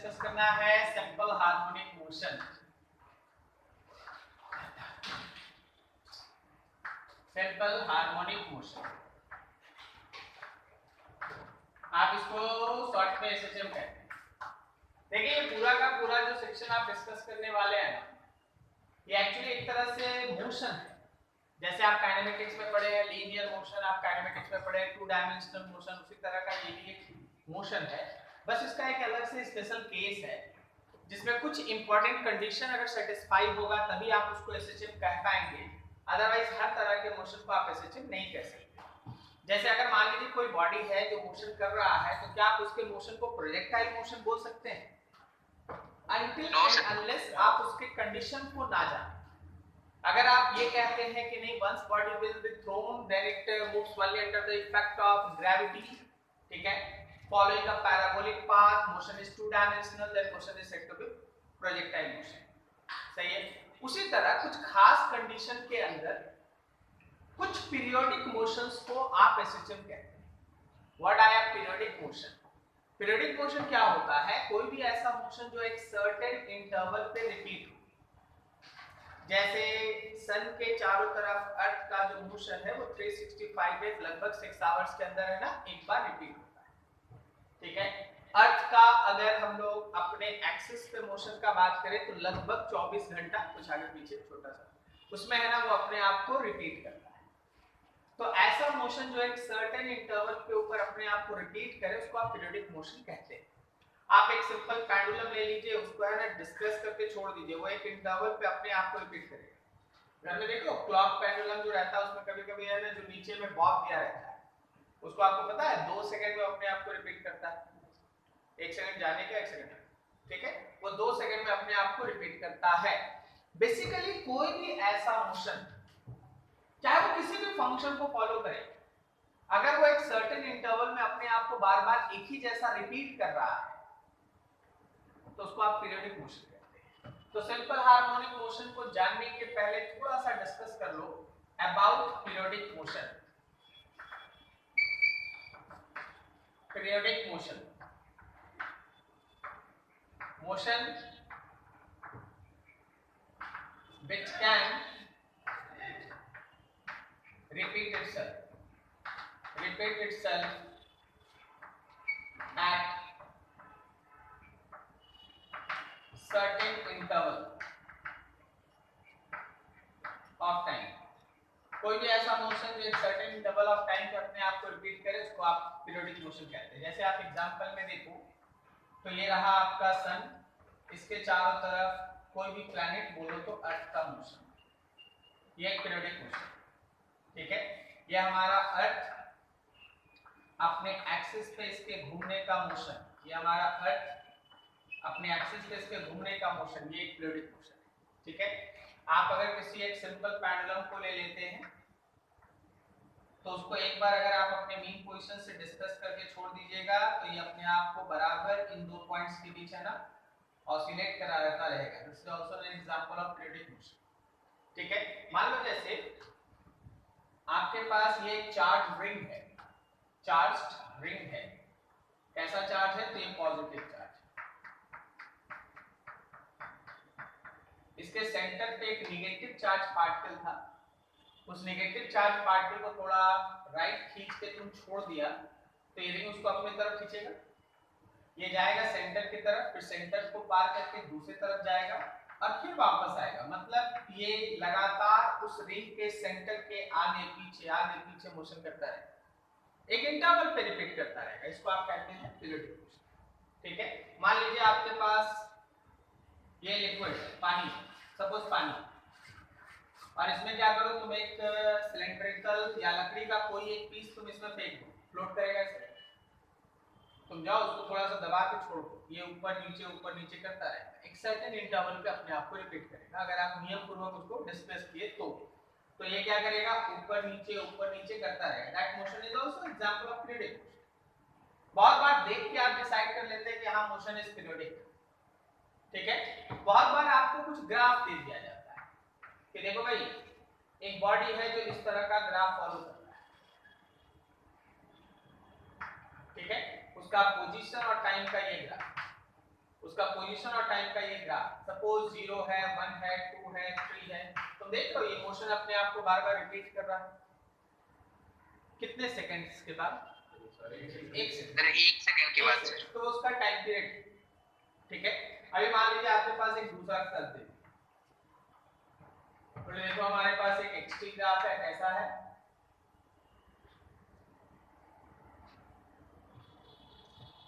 Discuss करना है simple harmonic motion. Simple harmonic motion, आप इसको शॉर्ट में एसएचएम कहते हैं। देखिए ये पूरा का पूरा जो सेक्शन आप डिस्कस करने वाले हैं ना, ये एक्चुअली एक तरह से मोशन है। जैसे आप काइनेमेटिक्स में पढ़े हैं लीनियर मोशन, आप काइनेमेटिक्स में पढ़े हैं टू डायमेंशनल मोशन, उसी तरह का ये भी एक मोशन है। बस इसका एक अलग से स्पेशल केस है जिसमें कुछ इंपॉर्टेंट कंडीशन अगर सेटिस्फाई होगा तभी आप उसको एसएचएम कह पाएंगे, अदरवाइज हर तरह के मोशन को आप एसएचएम नहीं कह सकते। जैसे अगर मान लीजिए कोई बॉडी है जो मोशन कर रहा है, तो क्या आप उसके मोशन को प्रोजेक्टाइल मोशन बोल सकते हैं? Until and unless आप उसके कंडीशन को ना जाने। अगर आप ये कहते हैं कि नहीं once body will be thrown then it moves only under the effect of gravity, ठीक है, following a parabolic path, motion is two dimensional, then motion is said to be projectile motion। सही है। उसी तरह कुछ खास कंडीशन के अंदर कुछ पीरियोडिक मोशंस को आप एसएचएम कहते हैं। What are periodic motion? Periodic motion क्या होता है? कोई भी ऐसा मोशन जो एक सर्टेन इंटरवल पे रिपीट हो। जैसे सन के चारों तरफ अर्थ का जो मोशन है वो 365 डेज लगभग 6 आवर्स के अंदर है ना, एक बार रिपीट होता है, ठीक है। अर्थ का अगर हम लोग अपने एक्सिस पे मोशन का बात करें तो लगभग 24 घंटा, कुछ आगे पीछे छोटा सा उसमें है ना, वो अपने आप को रिपीट करता है। तो ऐसा मोशन जो एक सर्टेन इंटरवल के ऊपर अपने आप को रिपीट करे उसको आप पीरियोडिक मोशन कहते हैं। आप एक सिंपल पेंडुलम ले लीजिए, उसको है ना डिस्प्लेस करके छोड़ दीजिए, वो एक इंटरवल पे अपने आप को रिपीट करेगा। घर में देखो क्लॉक पेंडुलम जो रहता है उसमें कभी-कभी है ना जो नीचे में बॉब दिया रहता है, उसको आपको पता है 2 सेकंड में अपने आप को रिपीट करता है। 1 सेकंड जाने का 1 सेकंड, ठीक है, वो 2 सेकंड में अपने आप को रिपीट करता है। बेसिकली कोई भी ऐसा मोशन चाहे वो किसी भी फंक्शन को फॉलो करे, अगर वो एक सर्टेन इंटरवल में अपने आप को बार-बार एक ही जैसा रिपीट कर रहा है तो उसको आप पीरियोडिक मोशन कहते हैं। तो सिंपल हार्मोनिक मोशन को जानने के पहले थोड़ा सा डिस्कस कर लो about periodic motion. Periodic motion, motion which can repeat itself at certain interval of time। कोई भी ऐसा मोशन जो एक सर्टेन इंटरवल ऑफ टाइम पे अपने आप को रिपीट करे उसको आप पीरियोडिक मोशन कहते हैं। जैसे आप एग्जांपल में देखो तो ये रहा आपका सन, इसके चारों तरफ कोई भी प्लैनेट बोलो तो अर्थ का मोशन, ये एक पीरियोडिक मोशन, ठीक है। ये हमारा अर्थ अपने एक्सिस पे इसके घूमने का मोशन, ये हमारा अर्थ अपने एक्सिस पे इसके घूमने का मोशन, ये एक पीरियोडिक मोशन है, ठीक है। आप अगर किसी एक सिंपल पेंडुलम को ले लेते हैं तो उसको एक बार अगर आप अपने मीन पोजीशन से डिस्कस करके छोड़ दीजिएगा तो ये अपने आप को बराबर इन 2 पॉइंट्स के बीच है ना ऑसिलेट करा रहता रहेगा। This is also an example of periodic motion, ठीक है। मान लो जैसे आपके पास ये चार्ज रिंग है, चार्ज्ड रिंग है। कैसा चार्ज है? तो ये पॉजिटिव चार्ज। इसके सेंटर पे एक नेगेटिव चार्ज पार्टिकल था, उस नेगेटिव चार्ज पार्टिकल को थोड़ा राइट खींच के तुम छोड़ दिया तो ये रिंग उसको अपनी तरफ खींचेगा, ये जाएगा सेंटर की तरफ, फिर सेंटर को पार करके दूसरी तरफ जाएगा और फिर वापस आएगा। मतलब ये लगातार उस रिंग के सेंटर के आगे पीछे मोशन करता रहेगा, एक इंटरवल पे रिपीट करता रहेगा। इसको आप कहते हैं पीरियोडिक मोशन, ठीक है। मान लीजिए आपके पास ये लिक्विड पानी, सपोज पानी, और इसमें क्या करो तुम एक सिलेंड्रिकल या लकड़ी का कोई एक पीस तुम इसमें फेंक दो, फ्लोट करेगा इसे। तुम जाओ उसको थोड़ा सा दबा के छोड़ दो, ये ऊपर नीचे करता रहेगा, एक सर्टेन इंटरवल पे अपने आप को रिपीट करेगा। अगर आप नियम पूर्वक उसको डिस्प्लेस किए तो ये क्या करेगा? ऊपर नीचे करता रहेगा। That motion is also example of periodic motion. बहुत बार देख के आप डिसाइड कर लेते हैं कि हां मोशन इज पीरियोडिक, ठीक है। बहुत बार आपको कुछ ग्राफ दे दिया जाता है कि देखो भाई एक बॉडी है जो इस तरह का ग्राफ फॉलो करता है, ठीक है, उसका पोजीशन और टाइम का ये ग्राफ, उसका पोजीशन और टाइम का ये ग्राफ, सपोज 0 है, 1 है, 2 है, 3 है, तो देख लो ये मोशन अपने आप को बार-बार रिपीट कर रहा है। कितने सेकंड्स के बाद? एक सेकंड के बाद सर, तो उसका टाइम पीरियड, ठीक है। अभी मान लीजिए आपके पास एक दूसरा कर्व है, तो देखो हमारे पास एक एक्सटी ग्राफ है, कैसा है,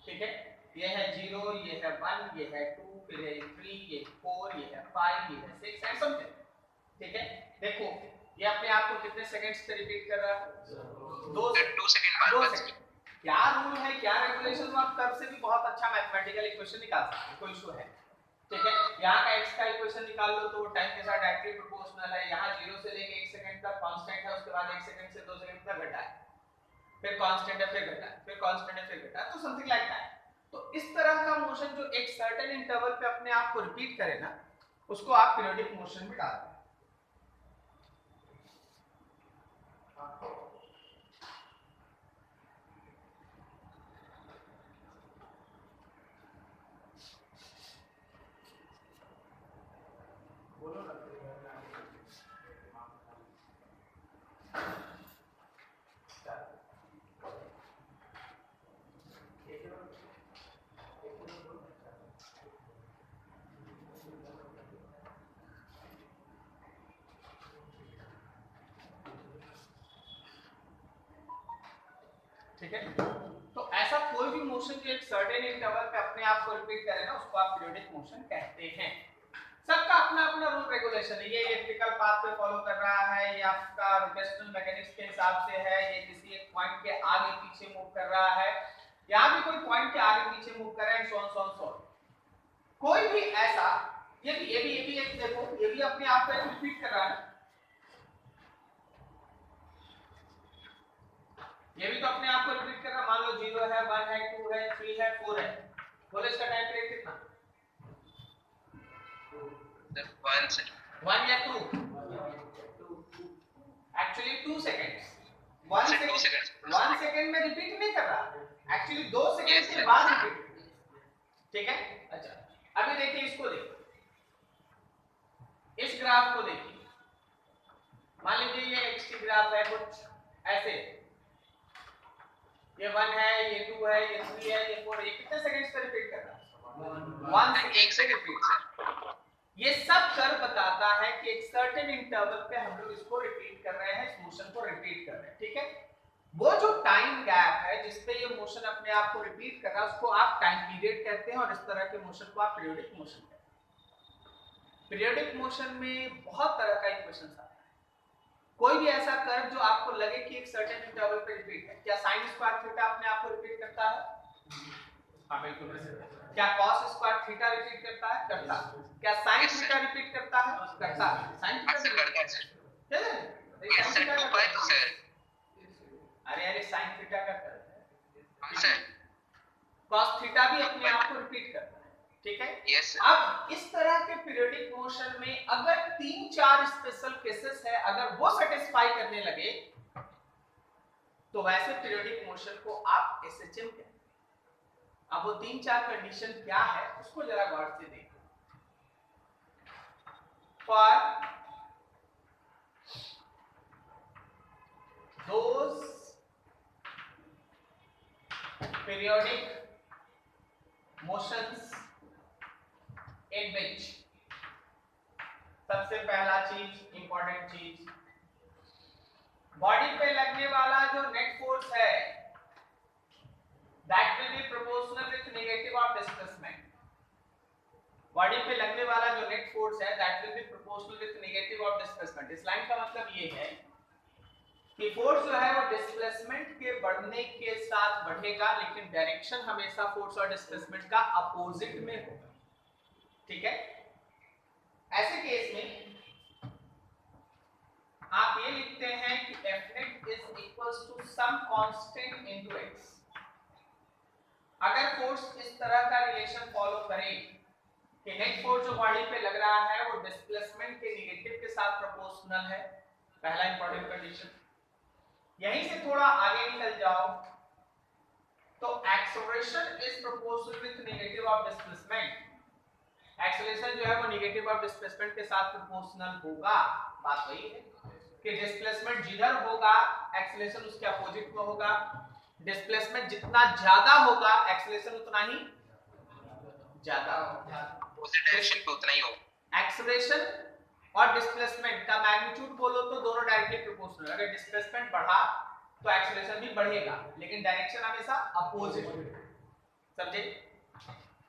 ठीक है। ये है 0, ये है 1, ये है 2, फिर ये 3, ये 4, ये है 5, ये है 6 एंड समथिंग, ठीक है। देखो ये अपने आप को कितने सेकंड्स से रिपीट कर रहा है? 2 सेकंड बाद। 2 सेकंड। क्या रूल है, क्या रेगुलेशन, तो आप कर्व से भी बहुत अच्छा मैथमेटिकल इक्वेशन निकाल सकते हैं, कोई इशू है, ठीक है। यहाँ का x का इक्वेशन निकाल लो तो वो टाइम के साथ डायरेक्टली प्रोपोर्शनल है। यहाँ 0 से लेके 1 सेकंड तक कांस्टेंट है, उसके बाद 1 सेकंड से 2 सेकंड तक घटा है, फिर कांस्टेंट है, फिर घटा है, फिर कांस्टेंट है, फिर घटा है, तो समथिंग लाइक दैट। तो इस तरह का मोशन जो एक सर्टेन इंटरवल पे अपने आप को रिपीट करे ना, उसको आप पीरियोडिक मोशन में डालते हैं। ठीक है, तो ऐसा कोई भी मोशन जो एक सर्टेन इंटरवल पे अपने आप को रिपीट करे ना, उसको आप पीरियोडिक मोशन कहते हैं। सबका अपना अपना रूल रेगुलेशन है, ये इलेक्ट्रिकल पाथ पे फॉलो कर रहा है, ये आपका रोटेशनल मैकेनिक्स के हिसाब से है, ये किसी एक पॉइंट के आगे पीछे मूव कर रहा है, यहाँ भी कोई पॉइंट के आगे पीछे मूव कर रहा है, सो ऑन। कोई भी ऐसा, ये भी एक देखो, ये भी अपने आप को रिपीट कर रहा है, ये भी तो अपने आप को रिपीट कर रहा है। मान लो 0 है, 1 है, 2 है, 3 है, 4 है, बोले इसका टाइम पीरियड कितना? 1 या 2? Actually 2 seconds. 1 सेकंड में रिपीट नहीं कर रहा, एक्चुअली 2 सेकंड के बाद रिपीट, ठीक है। अच्छा अभी देखिए इसको, देखिए इस ग्राफ को देखिए, मान लीजिए ये एक्स ग्राफ है कुछ ऐसे, ये 1 है, ये 2 है, ये 3 है, ये 4 है, ये कितने सेकंड्स पे रिपीट कर रहा है? 1 सेकंड रिपीट। ये सब कर्व बताता है कि एक सर्टेन इंटरवल पे हम लोग इसको रिपीट कर रहे हैं, इस मोशन को रिपीट कर रहे हैं, ठीक है। वो जो टाइम गैप है जिसपे ये मोशन अपने आप को रिपीट कर रहा है, उसको आप टाइम पीरियड कहते हैं, और इस तरह के मोशन को आप पीरियोडिक मोशन कहते हैं। पीरियोडिक मोशन में बहुत तरह का इक्वेशन आता है। कोई भी ऐसा कर्व जो आपको लगे कि एक सर्टेन इंटरवल पे रिपीट है, क्या sin स्क्वायर थीटा अपने आप को रिपीट करता है? हां बिल्कुल। क्या cos स्क्वायर थीटा रिपीट करता है? करता है। क्या sin थीटा रिपीट करता है? करता है। sin थीटा करता है सर। यस सर, 2 पाई सर। अरे sin थीटा का कर्व है। हां सर। cos थीटा भी अपने आप को रिपीट करता है, ठीक है। yes, अब इस तरह के पीरियोडिक मोशन में अगर 3-4 स्पेशल केसेस है, अगर वो सेटिस्फाई करने लगे तो वैसे पीरियोडिक मोशन को आप एसएचएम कहते हैं। अब वो 3-4 कंडीशन क्या है उसको जरा गौर से देखो। For those periodic motions in which, सबसे पहला चीज, इंपॉर्टेंट चीज, बॉडी पे लगने वाला जो नेट फोर्स है that will be proportional with negative of displacement. Body पे लगने वाला जो नेट फोर्स है that will be proportional with negative of displacement. इस लाइन का मतलब ये है कि फोर्स जो है वो डिस्प्लेसमेंट के बढ़ने के साथ बढ़ेगा, लेकिन डायरेक्शन हमेशा फोर्स और डिस्प्लेसमेंट का अपोजिट में होगा, ठीक है। ऐसे केस में आप ये लिखते हैं कि F net is equals to some constant into x। अगर फोर्स इस तरह का रिलेशन फॉलो करे कि नेट फोर्स जो बॉडी पे लग रहा है वो डिस्प्लेसमेंट के नेगेटिव के साथ प्रोपोर्शनल है, पहला इंपॉर्टेंट कंडीशन। यहीं से थोड़ा आगे निकल जाओ तो acceleration is proportional with negative of displacement. Acceleration जो है वो नेगेटिव ऑफ डिस्प्लेसमेंट के साथ प्रोपोर्शनल होगा। बात वही है कि डिस्प्लेसमेंट जिधर होगा एक्सेलरेशन उसके अपोजिट में होगा। डिस्प्लेसमेंट जितना ज्यादा होगा एक्सेलरेशन उतना ही ज्यादा होगा, अपोजिट डायरेक्शन पे उतना ही होगा। एक्सेलरेशन और डिस्प्लेसमेंट का मैग्नीट्यूड बोलो तो दोनों डायरेक्टली प्रोपोर्शनल। अगर डिस्प्लेसमेंट बढ़ा तो एक्सेलरेशन भी बढ़ेगा, लेकिन डायरेक्शन हमेशा अपोजिट होगा। समझे?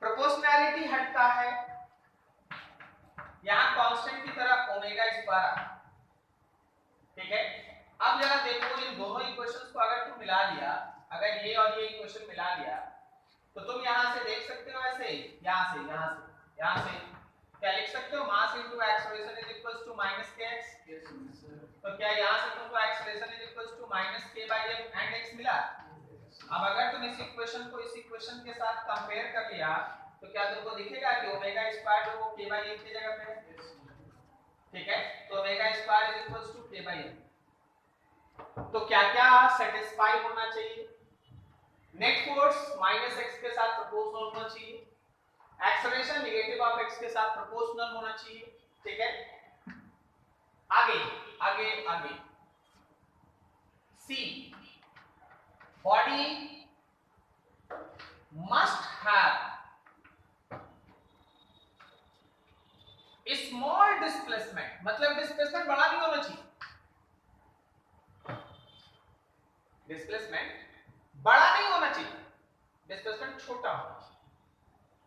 प्रोपोर्शनैलिटी हटता है, यहां कांस्टेंट की तरह ओमेगा स्क्वायर। ठीक है, अब जरा देखो इन दोनों इक्वेशंस को अगर तुम मिला लिया, अगर ये और ये इक्वेशन मिला लिया तो तुम यहां से देख सकते हो ऐसे, यहां से क्या लिख सकते हो, mass into acceleration is equals to minus kx। तो क्या यहां से तुमको acceleration is equals to minus k/m and x मिला? अब अगर तुम इस इक्वेशन को इस इक्वेशन के साथ कंपेयर कर लिया तो क्या तुमको दिखेगा कि ओमेगा स्क्वायर जो वो k/m की जगह पे है। ठीक है, तो omega square is equals to k/m। तो क्या क्या सेटिस्फाई होना चाहिए? नेट फोर्स माइनस x के साथ प्रोपोर्शनल होना चाहिए, एक्सेलरेशन नेगेटिव ऑफ x के साथ प्रोपोर्शनल होना चाहिए। ठीक है, आगे आगे आगे see, body must have small displacement, मतलब डिस्प्लेसमेंट बड़ा नहीं होना चाहिए, डिस्प्लेसमेंट बड़ा नहीं होना चाहिए, डिस्प्लेसमेंट छोटा होना चाहिए।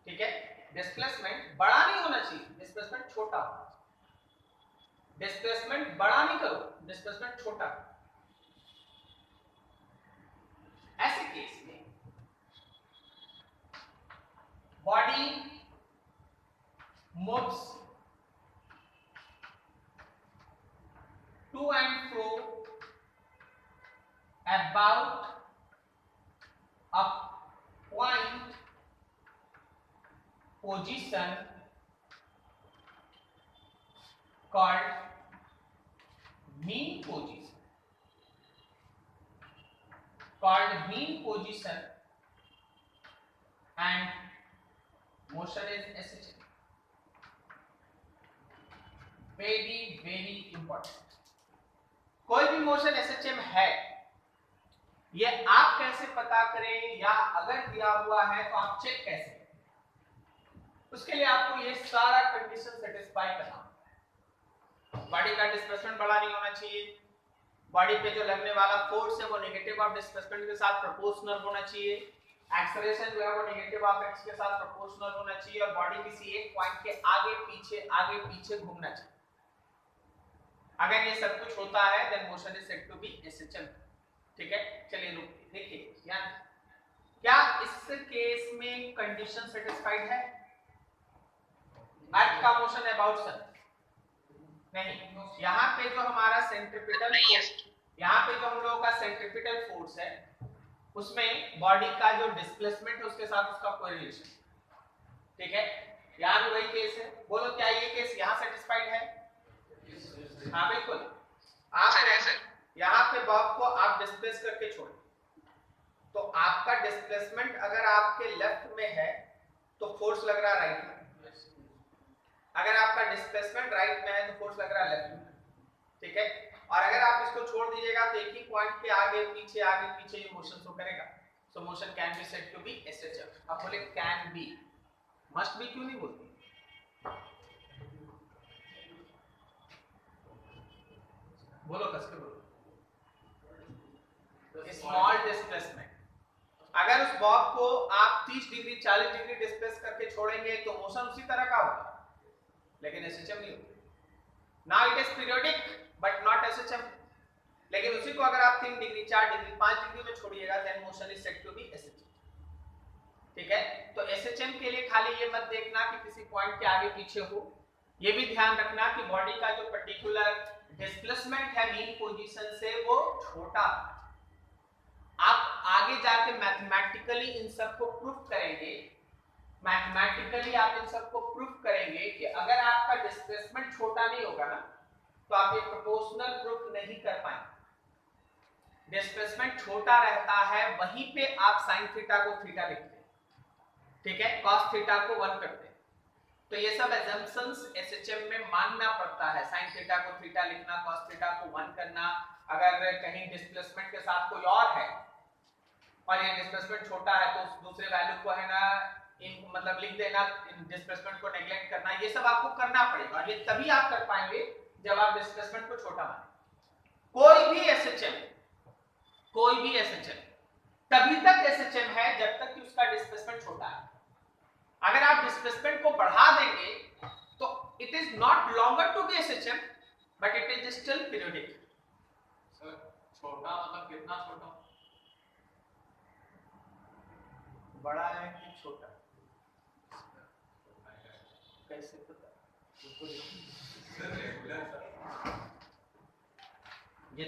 ठीक है, डिस्प्लेसमेंट बड़ा नहीं होना चाहिए, डिस्प्लेसमेंट छोटा होना चाहिए। डिस्प्लेसमेंट बड़ा नहीं करो, डिस्प्लेसमेंट छोटा। ऐसे केस में body moves to and fro about a point position called mean position, and motion is essential, very important। कोई भी मोशन एसएचएम है, ये आप कैसे पता करें, या अगर दिया हुआ है तो आप चेक कैसे करें? उसके लिए आपको ये सारा कंडीशन सेटिस्फाई करना होता है। बॉडी का डिस्प्लेसमेंट बड़ा नहीं होना चाहिए, बॉडी पे जो लगने वाला फोर्स है वो नेगेटिव ऑफ डिस्प्लेसमेंट के साथ प्रोपोर्शनल होना चाहिए, एक्सेलरेशन जो है वो नेगेटिव ऑफ x के साथ प्रोपोर्शनल होना चाहिए, और बॉडी किसी एक पॉइंट के आगे पीछे घूमना चाहिए। अगर ये सब कुछ होता है then motion is said to be SHM. ठीक है, चलिए देखिए यार, क्या इस केस में कंडीशन सेटिस्फाइड है? अर्थ का मोशन अबाउट सन नहीं, यहाँ पे जो हमारा सेंट्रीपिटल फोर्स, यहाँ पे जो हम लोगों का सेंट्रीपिटल फोर्स है उसमें बॉडी का जो डिस्प्लेसमेंट है उसके साथ उसका कोई रिलेशन। ठीक है, यहाँ भी वही केस है। बोलो क्या ये केस यहाँ सेटिस्फाइड है? हाँ बिल्कुल। आप यहाँ पे बॉब को आप डिस्प्लेस करके छोड़े तो आपका डिस्प्लेसमेंट अगर आपके लेफ्ट में है तो फोर्स लग रहा है राइट में, अगर आपका डिस्प्लेसमेंट राइट में है तो फोर्स लग रहा है लेफ्ट में। ठीक है, और अगर आप इसको छोड़ दीजिएगा तो एक ही पॉइंट के आगे पीछे ये मोशन शो करेगा। So motion can be said to be SHF. आप बोले कैन बी, मस्ट बी क्यों नहीं बोलते? बोलो कसके बोलो। स्मॉल डिस्प्लेसमेंट, अगर उस बॉब को आप 30 डिग्री 40 डिग्री डिस्प्लेस करके छोड़ेंगे तो मोशन उसी तरह का होगा, लेकिन एसएचएम नहीं होगा। Now it is periodic but not SHM. लेकिन उसी को अगर आप 3 डिग्री 4 डिग्री 5 डिग्री में छोड़िएगा then motion is said to be SHM. ठीक है, तो एसएचएम के लिए खाली ये मत देखना कि किसी पॉइंट के आगे पीछे हो, ये भी ध्यान रखना कि बॉडी का जो पर्टिकुलर डिस्प्लेसमेंट है मीन पोजीशन से वो छोटा। आप आगे जाके मैथमेटिकली इन सब को प्रूफ करेंगे, मैथमेटिकली आप इन सब को प्रूफ करेंगे कि अगर आपका डिस्प्लेसमेंट छोटा नहीं होगा ना तो आप ये प्रोपोर्शनल प्रूफ नहीं कर पाएंगे। डिस्प्लेसमेंट छोटा रहता है, वहीं पे आप sin थीटा को थीटा लिखते हैं। ठीक है, cos थीटा को 1 करते हैं। तो ये सब assumptions SHM में मानना पड़ता है। sin थीटा को थीटा लिखना, cos थीटा को 1 करना, अगर कहीं डिस्प्लेसमेंट के साथ कोई और है और ये डिस्प्लेसमेंट छोटा है तो उस दूसरे वैल्यू को है ना इन मतलब लिख देना, इन डिस्प्लेसमेंट को नेग्लेक्ट करना, ये सब आपको करना पड़ेगा और ये तभी आप कर पाएंगे जब आप डिस्प्लेसमेंट को छोटा माने। कोई भी SHM तभी तक SHM है जब तक कि उसका डिस्प्लेसमेंट छोटा है। अगर आप डिस्प्लेसमेंट को बढ़ा देंगे तो it is not longer to be SHM but it is still periodic. Sir छोटा मतलब कितना छोटा? बड़ा है कि छोटा? कैसे पता? Regular sir. ये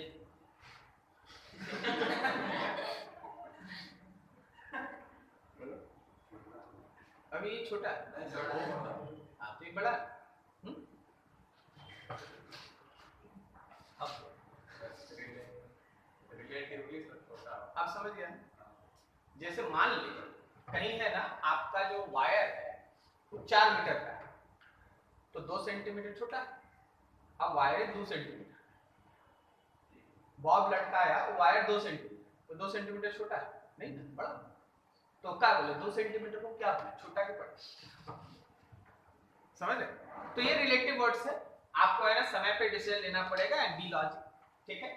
अभी ये छोटा है, हाँ तो ये बड़ा रिलेटिवली सर छोटा। आप समझ गए? जैसे मान लीजिए कहीं है ना आपका जो वायर है वो 4 मीटर का है तो 2 सेंटीमीटर छोटा है। अब वायर 2 सेंटीमीटर, बॉब लटकाया वो वायर 2 सेंटीमीटर तो 2 सेंटीमीटर छोटा है नहीं ना, बड़ा। तो क्या बोले 2 सेंटीमीटर को क्या बोले, छोटा के बड़ा? समझ रहे? तो ये रिलेटिव वर्ड्स है, आपको है ना समय पे डिसीजन लेना पड़ेगा एंड बी लॉजिक, ठीक है?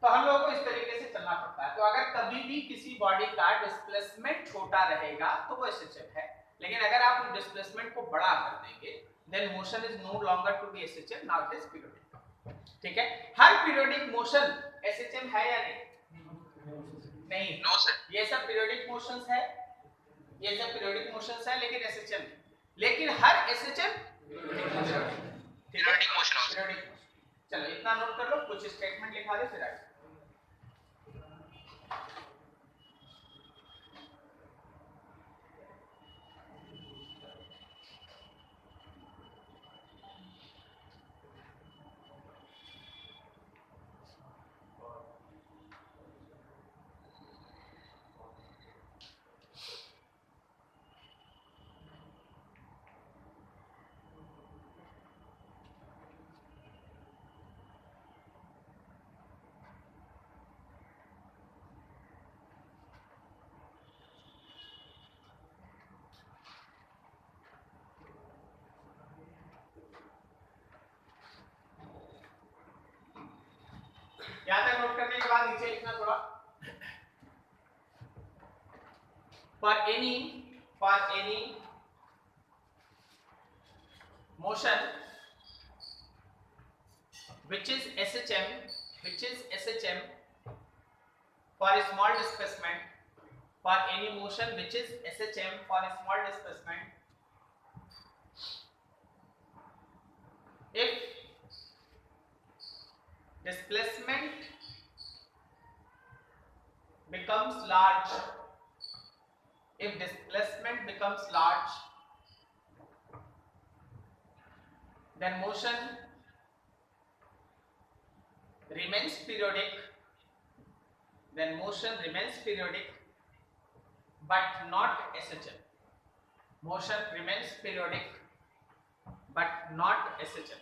तो हम लोगों को इस तरीके से चलना पड़ता है। तो अगर कभी भी किसी बॉडी का डिस्प्लेसमेंट छोटा रहेगा तो वो SHM है, लेकिन अगर आप उस डिस्प्लेसमेंट को बड़ा कर देंगे then motion is no longer to be SHM, now it is periodic. ठीक है? हर पीरियोडिक मोशन SHM है या नहीं? No sir. ये सब पीरियोडिक मोशंस है, ये सब पीरियोडिक मोशंस है लेकिन SHM नहीं। लेकिन हर SHM पीरियोडिक मोशन होता है। चलो इतना नोट कर लो, कुछ स्टेटमेंट लिखा दे फिर आगे। यहां तक नोट करने के बाद नीचे लिखना थोड़ा, for any motion which is SHM for a small displacement, for any motion which is SHM for a small displacement, if displacement becomes large, then motion remains periodic, but not SHM. Motion remains periodic but not SHM.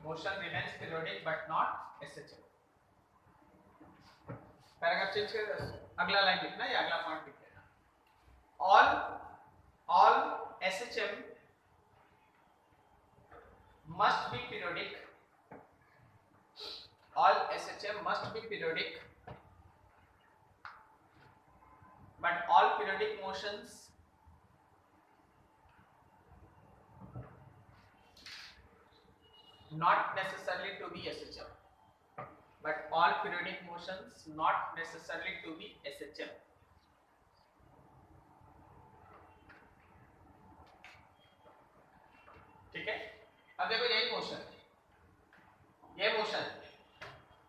Motion remains periodic but not SHM. Paragraph change कर दो, अगला line लिखना या अगला point लिख देना। all SHM must be periodic, all SHM must be periodic, but all periodic motions not necessarily to be SHM, but all periodic motions not necessarily to be SHM. ठीक है? अब देखो यही मोशन, ये मोशन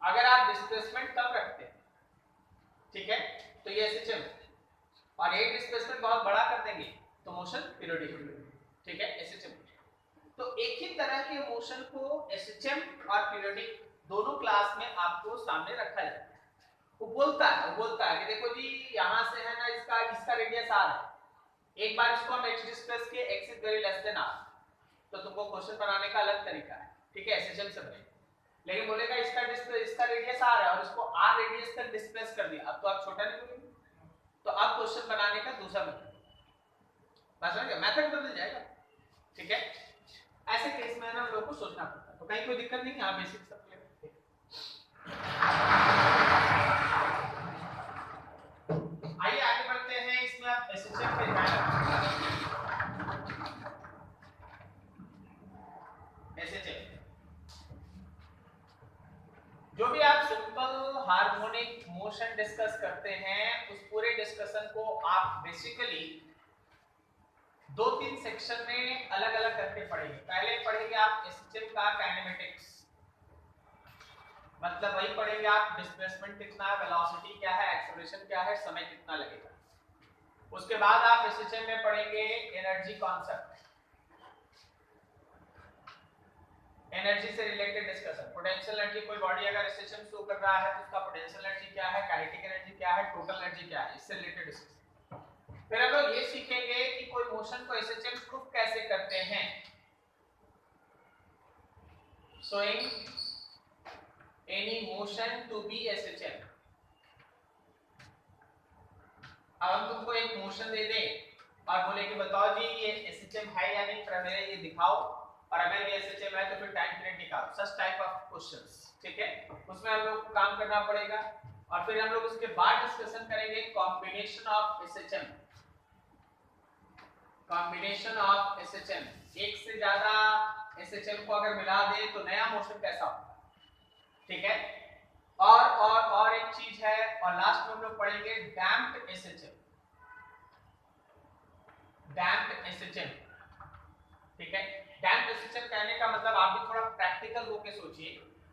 अगर आप डिस्प्लेसमेंट कम रखते हैं, ठीक है, तो ये SHM, और एक डिस्प्लेसमेंट बहुत बड़ा कर देंगे तो मोशन पीरियोडिक, ठीक है, SHM। तो एक ही तरह के मोशन को SHM और पीरियोडिक दोनों क्लास में आपको सामने रखा जाता है। वो बोलता है कि देखो जी यहाँ से है ना इसका रेडियस R है, एक बार इसको हम x डिस्कस किए, x is very less than r, तो तुमको क्वेश्चन बनाने का अलग तरीका है, ठीक है, एसएचएम से बने। लेकिन बोलेगा इसका इसका रेडियस r है और इसको r रेडियस तक डिस्प्लेस कर दिया, अब तो आप छोटा नहीं बोलेंगे, तो अब क्वेश्चन बनाने का दूसरा मेथड, बस हो गया, मेथड बदल जाएगा, ठीक है। ऐसे केस में हम लोगों को सोचना पड़ता है, तो कहीं कोई दिक्कत नहीं है, आप बेसिक सब क्लियर। आइए आगे बढ़ते हैं, इसमें आप एसएचएम पे ध्यान रखिए। एसएचएम जो भी आप सिंपल हार्मोनिक मोशन डिस्कस करते हैं, उस पूरे डिस्कशन को आप बेसिकली 2-3 सेक्शन में अलग अलग करके पढ़ेंगे। पहले पढ़ेंगे आप एसएचएम का काइनेमेटिक्स, मतलब वही पढ़ेंगे आप डिस्प्लेसमेंट कितना है, वेलोसिटी क्या है, एक्सेलरेशन क्या है, समय कितना लगेगा। उसके बाद आप एसएचएम में पढ़ेंगे एनर्जी कॉन्सेप्ट, एनर्जी से रिलेटेड डिस्कशन, पोटेंशियल एनर्जी, कोई बॉडी अगर एसएचएम शो कर रहा है तो उसका पोटेंशियल एनर्जी क्या है, काइनेटिक एनर्जी क्या है, टोटल एनर्जी क्या है, इससे रिलेटेड डिस्कशन। फिर हम लोग ये सीखेंगे कि कोई मोशन को एसएचएम प्रूफ कैसे करते हैं, showing any motion to be SHM. अब हम तुमको एक मोशन दे दें और बोले कि बताओ जी ये एसएचएम है या नहीं, फिर मेरे ये दिखाओ, और अगर ये एसएचएम है तो फिर टाइम पीरियड निकालो, सच टाइप ऑफ क्वेश्चंस, ठीक है। उसमें हम लोग को काम करना पड़ेगा और फिर हम लोग उसके बाद डिस्कशन करेंगे combination of SHM, combination of SHM, एक से ज्यादा एसएचएम को अगर मिला दे तो नया मोशन कैसा होगा, ठीक है। और एक चीज है, और लास्ट में हम लोग पढ़ेंगे डैम्प्ड एसएचएम, डैम्प्ड एसएचएम, ठीक है। डैम्प्ड एसएचएम कहने का मतलब आप भी थोड़ा प्रैक्टिकल होके सोचिए,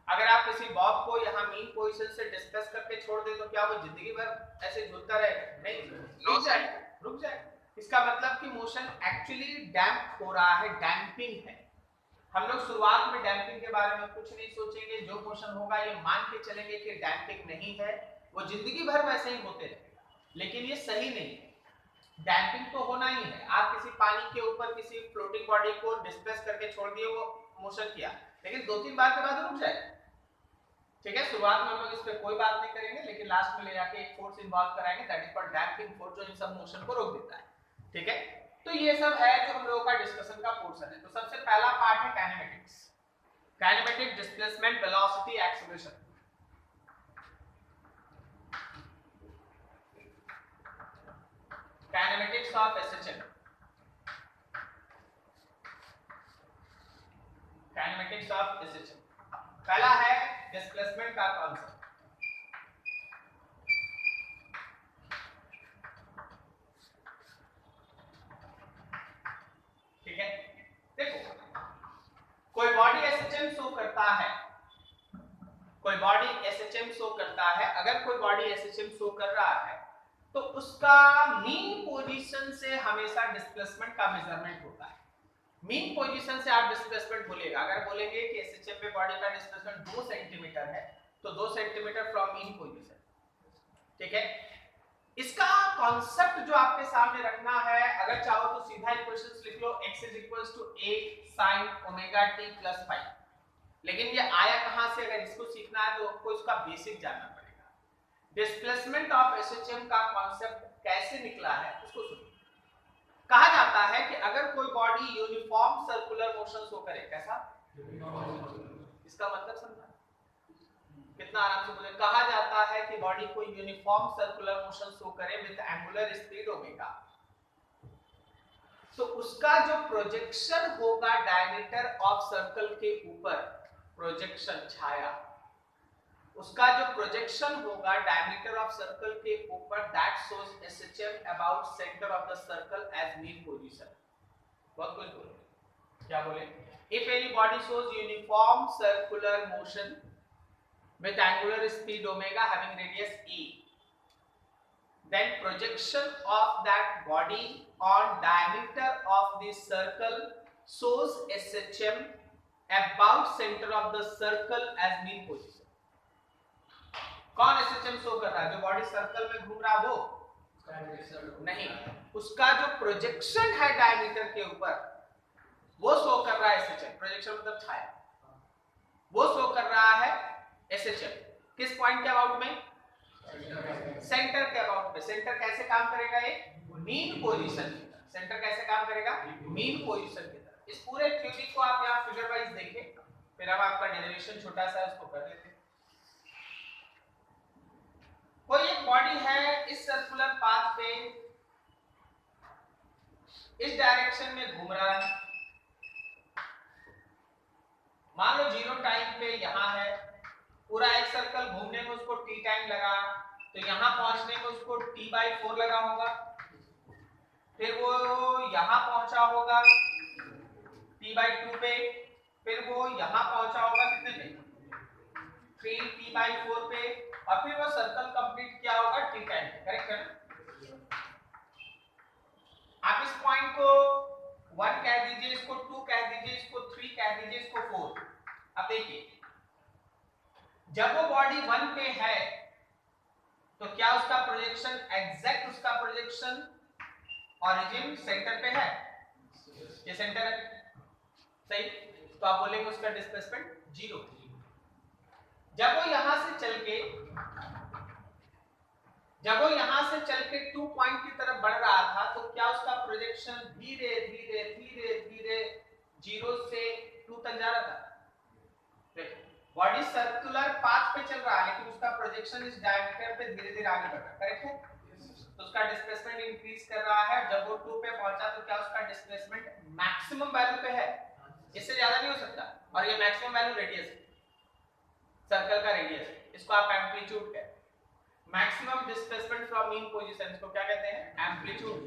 अगर आप किसी बॉब को यहाँ मीन पोजीशन से डिस्कस करके छोड़ दे तो क्या वो जिंदगी भर ऐसे झूलता रहेगा? नहीं, रुक जाएगा। इसका मतलब कि मोशन एक्चुअली डैम्प हो रहा है, डैम्पिंग है। हम लोग शुरुआत में डैम्पिंग के बारे में कुछ नहीं सोचेंगे, जो मोशन होगा ये मान के चलेंगे कि डैम्पिंग नहीं है, वो जिंदगी भर वैसे ही होते रहेगा, लेकिन ये सही नहीं है। डैम्पिंग तो होना ही है, आप किसी पानी के ऊपर किसी फ्लोटिंग बॉडी को डिस्प्लेस करके छोड़ दिए, वो मोशन किया, लेकिन 2-3 बार के बाद रुक जाएगा, ठीक है। शुरुआत में हम लोग इस पे कोई बात नहीं करेंगे, लेकिन लास्ट में ले जाके एक फोर्स इन्वॉल्व कराएंगे, that is called damping force, जो इन सब मोशन को रोक देता है, ठीक है। तो ये सब है जो हम लोगों का डिस्कशन का पोर्शन है। तो सबसे पहला पार्ट है kinematics, kinematic, displacement, velocity, acceleration. Kinematics of SHM, kinematics of SHM. पहला है डिस्प्लेसमेंट का कॉन्सेप्ट, ठीक है। देखो, कोई बॉडी एसएचएम शो करता है, कोई बॉडी एसएचएम शो करता है, अगर कोई बॉडी एसएचएम शो कर रहा है तो उसका मीन पोजीशन से हमेशा डिस्प्लेसमेंट का मेजरमेंट होता है। मीन पोजीशन से आप डिस्प्लेसमेंट बोलेगा, अगर बोलेंगे कि एसएचएम पे बॉडी का डिस्प्लेसमेंट 2 सेंटीमीटर है तो 2 सेंटीमीटर फ्रॉम मीन पोजीशन, ठीक है। इसका कॉन्सेप्ट जो आपके सामने रखना है, अगर चाहो तो सीधा इक्वेशंस लिख लो, x = a sin omega t + phi, लेकिन ये आया कहां से, अगर इसको सीखना है तो आपको इसका बेसिक जानना पड़ेगा। डिस्प्लेसमेंट ऑफ एसएचएम का कॉन्सेप्ट कैसे निकला है उसको सुनिए। कहा जाता है कि अगर कोई body uniform circular motion show करे, कैसा, इसका मतलब समझा, कितना आराम से बोले, कहा जाता है कि बॉडी कोई यूनिफॉर्म सर्कुलर मोशन शो करे विद एंगुलर स्पीड ओमेगा, तो उसका जो प्रोजेक्शन होगा डायमीटर ऑफ सर्कल के ऊपर, प्रोजेक्शन, छाया, उसका जो प्रोजेक्शन होगा डायमीटर ऑफ सर्कल के ऊपर, that shows SHM about centre of the circle as mean position. बहुत कुछ बोले, क्या बोले, if any body shows uniform circular motion with angular speed omega having radius e, then projection of that body on diameter of the circle shows SHM about center of the circle as mean position। कौन SHM show कर रहा है, जो body circle में घूम रहा है वो, नहीं, उसका जो प्रोजेक्शन है डायमीटर के ऊपर वो शो कर रहा है एसएचएम। प्रोजेक्शन मतलब छाया, वो शो कर रहा है एसएचएम। किस पॉइंट के अबाउट में? सेंटर के अबाउट में। सेंटर कैसे काम करेगा? ये मीन पोजीशन की तरह। सेंटर कैसे काम करेगा? मीन पोजीशन की तरह। इस पूरे थ्योरी को आप यहाँ फिगर वाइज देखें, फिर हम आपका डेरिवेशन छोटा सा उसको कर लेते हैं। कोई एक बॉडी है इस सर्कुलर पाथ पे इस डायरेक्शन में घूम रहा है। मान लो 0 टाइम पे यहाँ है, पूरा एक सर्कल घूमने में उसको t टाइम लगा, तो यहाँ पहुंचने में उसको t/4 लगा होगा। फिर वो यहाँ पहुंचा होगा t/2 पे, फिर वो यहाँ पहुंचा होगा कितने पे? 3t/4 पे, और फिर वो सर्कल कंप्लीट किया होगा t टाइम पे। करेक्ट है ना? आप इस पॉइंट को 1 कह दीजिए, इसको 2 कह दीजिए, इसको 3 कह दीजिए, इसको 4। अब देखिए, जब वो बॉडी 1 पे है तो क्या उसका प्रोजेक्शन एग्जैक्ट उसका प्रोजेक्शन ओरिजिन सेंटर पे है? ये सेंटर है, सही। तो आप बोलेंगे उसका डिस्प्लेसमेंट 0। जब वो यहां से चल के 2 पॉइंट की तरफ बढ़ रहा था, तो क्या उसका प्रोजेक्शन धीरे धीरे धीरे धीरे 0 से 2 तक जा रहा था? बॉडी सर्कुलर पाथ पे चल रहा है, लेकिन उसका प्रोजेक्शन इस डायमीटर पे धीरे धीरे आगे बढ़ रहा है। करेक्ट है? तो उसका डिस्प्लेसमेंट इंक्रीज कर रहा है। जब वो 2 पे पहुंचा तो क्या उसका डिस्प्लेसमेंट मैक्सिमम वैल्यू पे है? इससे ज्यादा नहीं हो सकता। और ये मैक्सिमम वैल्यू रेडियस है, सर्कल का रेडियस है। इसको आप एम्पलीट्यूड कहते हैं। Maximum displacement from mean position को क्या कहते हैं? एम्पलीट्यूड।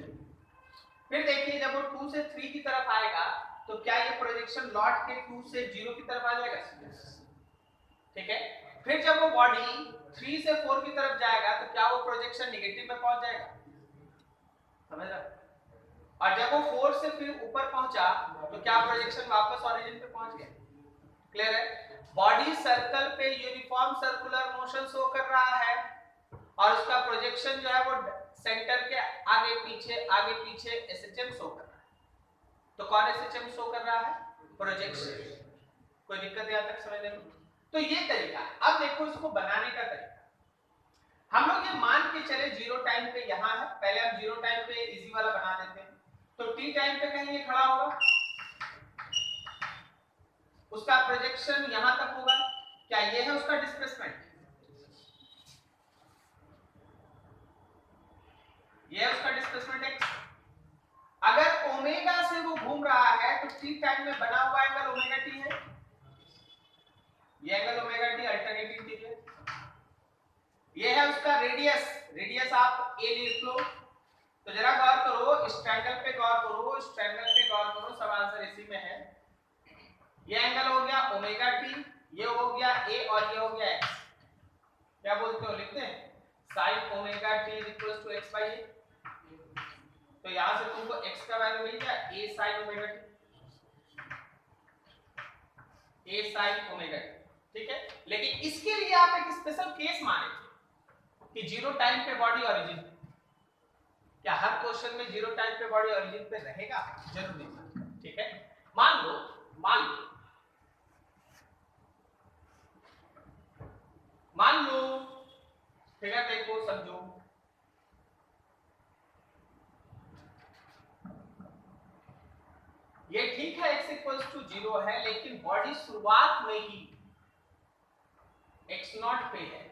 फिर देखिए, जब वो 2 से 3 की तरफ आएगा तो क्या ये प्रोजेक्शन लौट के 2 से 0 की तरफ आ जाएगा? ठीक है। फिर जब वो बॉडी 3 से 4 की तरफ जाएगा तो क्या वो प्रोजेक्शन नेगेटिव में पहुंच जाएगा? समझ रहे? और जब वो 4 से फिर ऊपर पहुंचा तो क्या प्रोजेक्शन वापस ओरिजिन पे पहुंच गया? क्लियर है? बॉडी सर्कल पे यूनिफॉर्म सर्कुलर मोशन शो कर रहा है और उसका प्रोजेक्शन जो है वो सेंटर के आगे पीछे एसएचएम शो कर रहा है। तो कौन एसएचएम शो कर रहा है? प्रोजेक्शन। कोई दिक्कत यहां तक समझने में? तो ये तरीका। अब देखो इसको बनाने का तरीका। हम लोग ये मान के चले 0 टाइम पे यहाँ है, पहले हम 0 टाइम पे इजी वाला बना देते हैं। तो t टाइम पे कहीं ये खड़ा होगा, उसका प्रोजेक्शन यहां तक होगा। क्या ये है उसका डिस्प्लेसमेंट? ये है उसका डिस्प्लेसमेंट x। अगर ओमेगा से वो घूम रहा है तो t टाइम में बना हुआ एंगल ओमेगा t है। ये angle omega T alternating T है। ये है उसका रेडियस। रेडियस आप a लिख लो। तो जरा गौर करो, इस ट्रायंगल पे गौर करो, इस ट्रायंगल पे गौर करो, सब आंसर इसी में है। ये एंगल हो गया ओमेगा टी, ये हो गया a और ये हो गया x। क्या बोलते हो? लिखते हैं sin ओमेगा t = x/a। तो यहां से तुमको x का वैल्यू मिल गया a sin omega t, a sin omega t। ठीक है। लेकिन इसके लिए आप एक स्पेशल केस माने कि 0 टाइम पे बॉडी ओरिजिन। क्या हर क्वेश्चन में 0 टाइम पे बॉडी ओरिजिन पे रहेगा? जरूर नहीं। ठीक है। मान लो फिगर देखो, समझो। ये ठीक है x = 0 है, लेकिन बॉडी शुरुआत में ही x0 पे है।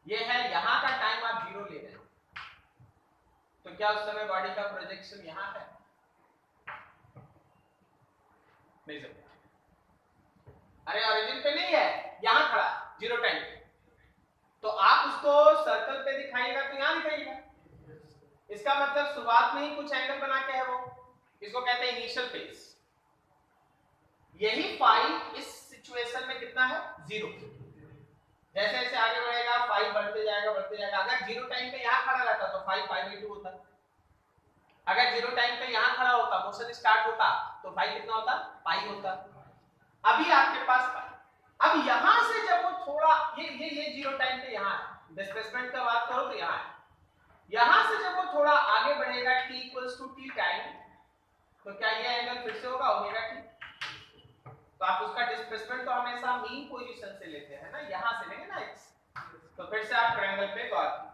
ये है यहां का टाइम आप 0 ले रहे हैं, तो क्या उस समय बॉडी का प्रोजेक्शन यहां है? नहीं सकता। अरे ओरिजिन पे नहीं है, यहां खड़ा 0 टाइम पे, तो आप उसको सर्कल पे दिखाइएगा तो यहां दिखाइएगा। इसका मतलब शुरुआत में ही कुछ एंगल बना के है वो। इसको कहते हैं इनिशियल फेज। यही फाई इस सिचुएशन में कितना है? 0। जैसे जैसे आगे बढ़ेगा फाई बढ़ते जाएगा। अगर 0 टाइम पे यहां खड़ा रहता तो फाई π/2 होता। अगर 0 टाइम पे यहां खड़ा होता, मोशन स्टार्ट होता, तो फाई कितना होता? पाई होता। अभी आपके पास पाई। अब यहां से जब वो थोड़ा ये 0 टाइम पे यहां है, डिस्प्लेसमेंट का बात करो तो यहां है। यहां से जब वो थोड़ा आगे बढ़ेगा t equals to t time, तो क्या ये एंगल फिर से होगा ओमेगा t। तो आप उसका डिस्प्लेसमेंट तो हमेशा मीन पोजीशन से लेते हैं ना, यहां से लेंगे ना x। तो फिर से आप ट्रायंगल पे गौर कीजिए।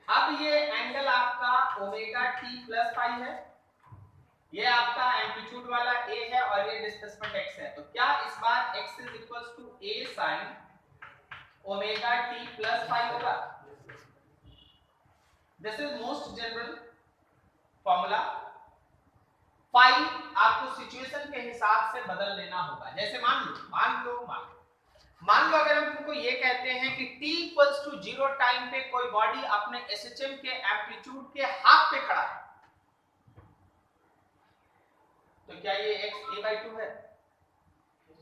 अब ये एंगल आपका ओमेगा t प्लस फाई है, ये आपका एम्पलीट्यूड वाला a है और ये डिस्प्लेसमेंट x है। तो क्या इस बार x is equals to a sin omega t plus phi होगा? This is most general formula. Phi आपको सिचुएशन के हिसाब से बदल लेना होगा। जैसे मान लो अगर हम तुमको ये कहते हैं कि t इक्वल्स टू 0 टाइम पे कोई बॉडी अपने एसएचएम के एम्पलीट्यूड के हाफ पे खड़ा है, तो क्या ये x a/2 है?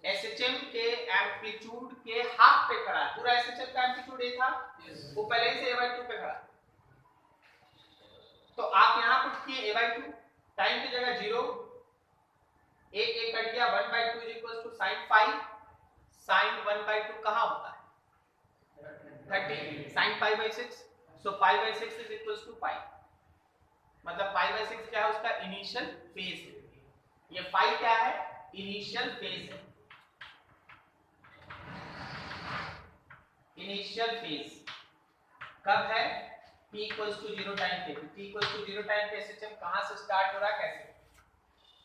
एसएचएम के एम्पलीट्यूड के हाफ पे खड़ा है, पूरा एसएचएम का एम्पलीट्यूड a था, वो पहले ही से a/2 पे खड़ा है। तो आप यहां पुट किए a/2, टाइम की जगह 0, एक कट गया, 1/2 is equal to sin phi. sin 1/2 कहां होता है? 30 sin π/6। So π/6 is equals to pi, मतलब π/6 क्या है? उसका इनिशियल फेज है। ये फाई क्या है? इनिशियल फेज है। इनिशियल फेज कब है? t इक्वल्स टू 0 टाइम पे। t इक्वल्स टू 0 टाइम पे एसएचएम कहां से स्टार्ट हो रहा है, कैसे?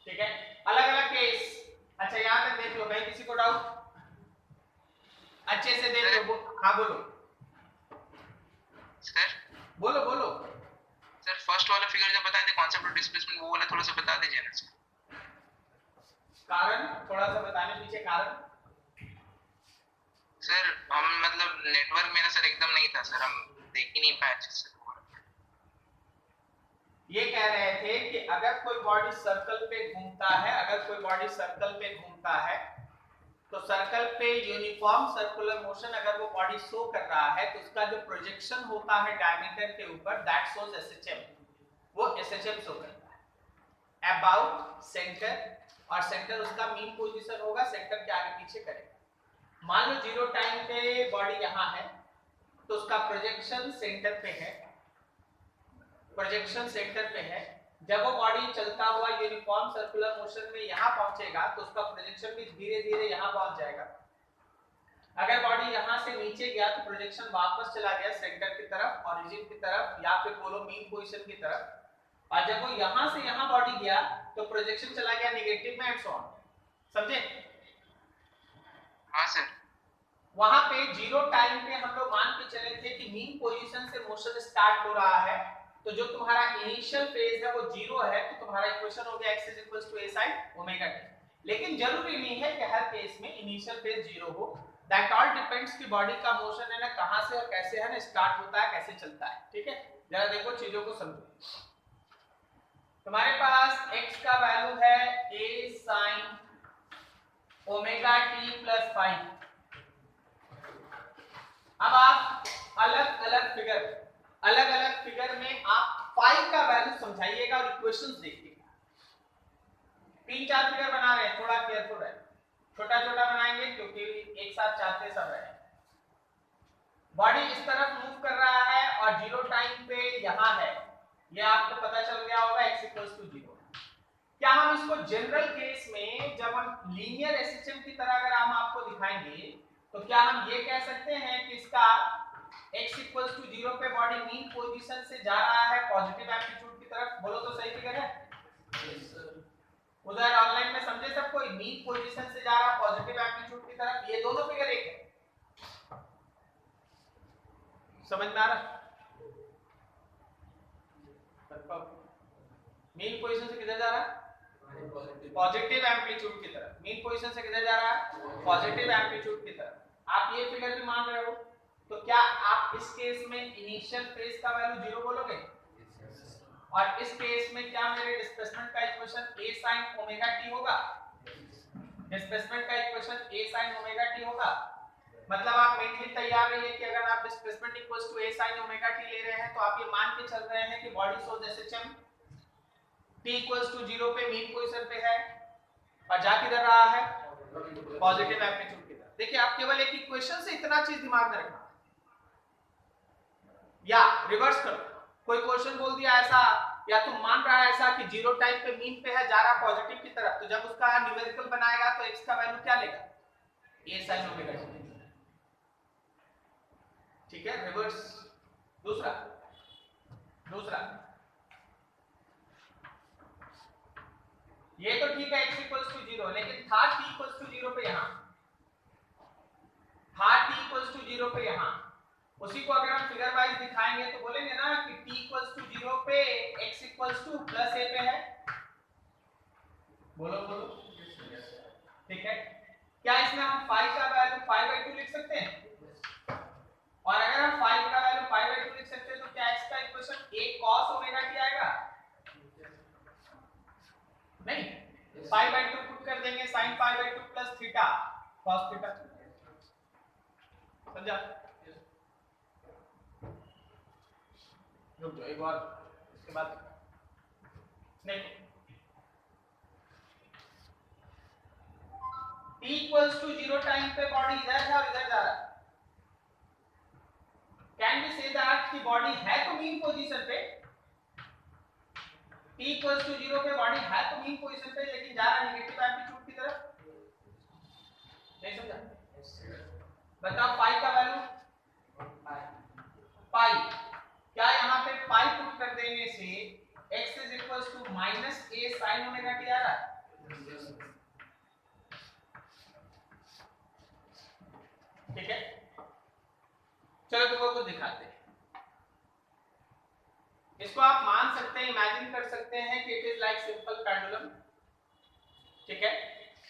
ठीक है, अलग अलग केस। अच्छा यहां तक देख लो, भाई किसी को डाउट? अच्छे से देख लो। हाँ बोलो सर। बोलो सर फर्स्ट वाला फिगर जो बताए थे कॉन्सेप्ट ऑफ डिस्प्लेसमेंट, वो वाला थोड़ा सा बता दीजिए ना सर। कारण थोड़ा सा बताने पीछे कारण। सर हम मतलब नेटवर्क मेरा सर एकदम नहीं था सर, हम देख ही नहीं पाए अच्छे से। ये कह रहे थे कि अगर कोई बॉडी सर्कल पे घूमता है, तो सर्कल पे यूनिफॉर्म सर्कुलर मोशन अगर वो बॉडी शो कर रहा है, तो उसका जो प्रोजेक्शन होता है डायमीटर के ऊपर, दैट शोज एसएचएम। वो एसएचएम शो करता है अबाउट सेंटर, और सेंटर उसका मीन पोजीशन होगा, सेंटर के आगे पीछे करेगा। मान लो 0 टाइम पे बॉडी यहां है, तो उसका प्रोजेक्शन सेंटर पे है, जब वो बॉडी चलता हुआ यूनिफॉर्म सर्कुलर मोशन में यहां पहुंचेगा, तो उसका प्रोजेक्शन भी धीरे धीरे यहां पहुंच जाएगा। अगर बॉडी यहां से नीचे गया, तो प्रोजेक्शन वापस चला गया सेंटर की तरफ, ओरिजिन की तरफ, या फिर बोलो मीन पोजीशन की तरफ। और जब वो यहां से यहां बॉडी गया, तो प्रोजेक्शन चला गया नेगेटिव में, एंड सो ऑन। समझे? हाँ सर। वहां पे 0 टाइम पे हम लोग मान के चले थे कि मीन पोजीशन से मोशन स्टार्ट हो रहा है, तो जो तुम्हारा इनिशियल फेज है वो 0 है, तो तुम्हारा इक्वेशन हो गया x = a sin omega t। लेकिन जरूरी नहीं है कि हर केस में इनिशियल फेज 0 हो, दैट ऑल डिपेंड्स कि बॉडी का मोशन है ना कहां से और कैसे है ना स्टार्ट होता है, कैसे चलता है। ठीक है, जरा देखो चीजों को समझो। तुम्हारे पास x का वैल्यू है a sin omega t plus phi. अब आप अलग अलग फिगर में आप फाई का वैल्यू समझाइएगा और इक्वेशंस देखिएगा। 3-4 फिगर बना रहे हैं, थोड़ा केयरफुल रहे, छोटा छोटा बनाएंगे क्योंकि एक साथ चाहते सब रहे। बॉडी इस तरफ मूव कर रहा है और 0 टाइम पे यहां है, ये आपको पता चल गया होगा x = 0। क्या हम इसको जनरल केस में जब हम लीनियर एसएचएम की तरह अगर हम आपको दिखाएंगे, तो क्या हम ये कह सकते हैं कि इसका x = 0 पे बॉडी मीन पोजीशन से जा रहा है पॉजिटिव एम्पलीट्यूड की तरफ? बोलो तो सही फिगर है? उधर ऑनलाइन में समझे सब कोई? मीन पोजीशन से जा रहा है पॉजिटिव एम्पलीट्यूड की तरफ। ये दोनों फिगर एक है, समझ में आ रहा? मीन पोजीशन से किधर जा रहा है? पॉजिटिव एम्पलीट्यूड की तरफ। मीन पोजीशन से किधर जा रहा है? पॉजिटिव एम्पलीट्यूड की तरफ। आप ये फिगर भी मान रहे हो, तो क्या आप इस केस में इनिशियल फेज का वैल्यू 0 बोलोगे? और इस केस में क्या मेरे डिस्प्लेसमेंट का equation a sin omega t होगा? डिस्प्लेसमेंट का equation a sin omega t होगा। मतलब आप मेंटली तैयार रहिए कि अगर आप displacement equals to a sin omega t ले रहे हैं, तो आप ये मान के चल रहे हैं कि body shows SHM t equals to 0 पे मीन पोजीशन पे है और जा किधर रहा है? पॉजिटिव एम्पलीट्यूड की तरफ। देखिए आप केवल एक इक्वेशन से इतना चीज दिमाग में रखना। या रिवर्स करो, कोई क्वेश्चन बोल दिया ऐसा या तुम मान रहा है ऐसा कि जीरो टाइम पे मीन पे है, जा रहा पॉजिटिव की तरफ, तो जब उसका न्यूमेरिकल बनाएगा तो x का वैल्यू क्या लेगा, a sin ओमेगा t। ठीक है, रिवर्स। दूसरा ये तो ठीक है x इक्वल्स टू 0, लेकिन था t इक्वल्स टू 0 पे यहां, था t इक्वल्स टू 0 पे यहां, उसी को अगर हम फिगर वाइज दिखाएंगे तो बोलेंगे ना कि t इक्वल्स टू 0 पे x equals to plus a पे है। बोलो ठीक है, क्या इसमें हम 5 का वैल्यू 5/2 लिख सकते हैं? और अगर हम 5 का वैल्यू 5/2 लिख सकते हैं तो क्या x का equation a cos omega t आएगा? नहीं, 5/2 पुट कर देंगे sin π/2 plus theta cos theta. समझा? रुक जाओ एक बार, इसके बाद नहीं, t इक्वल्स टू 0 टाइम पे बॉडी इधर है और इधर जा रहा है। कैन वी से दैट कि बॉडी है तो मीन पोजीशन पे, t इक्वल्स टू 0 पे बॉडी है तो मीन पोजीशन पे, लेकिन जा रहा नेगेटिव एम्पलीट्यूड की तरफ। नहीं समझा? बताओ पाई का वैल्यू पाई, क्या यहाँ पे पाई पुट कर देने से x is equals to minus a sin omega t आ रहा है? ठीक है, चलो तुमको कुछ दिखाते हैं। इसको आप मान सकते हैं, इमेजिन कर सकते हैं कि it is like simple pendulum. ठीक है,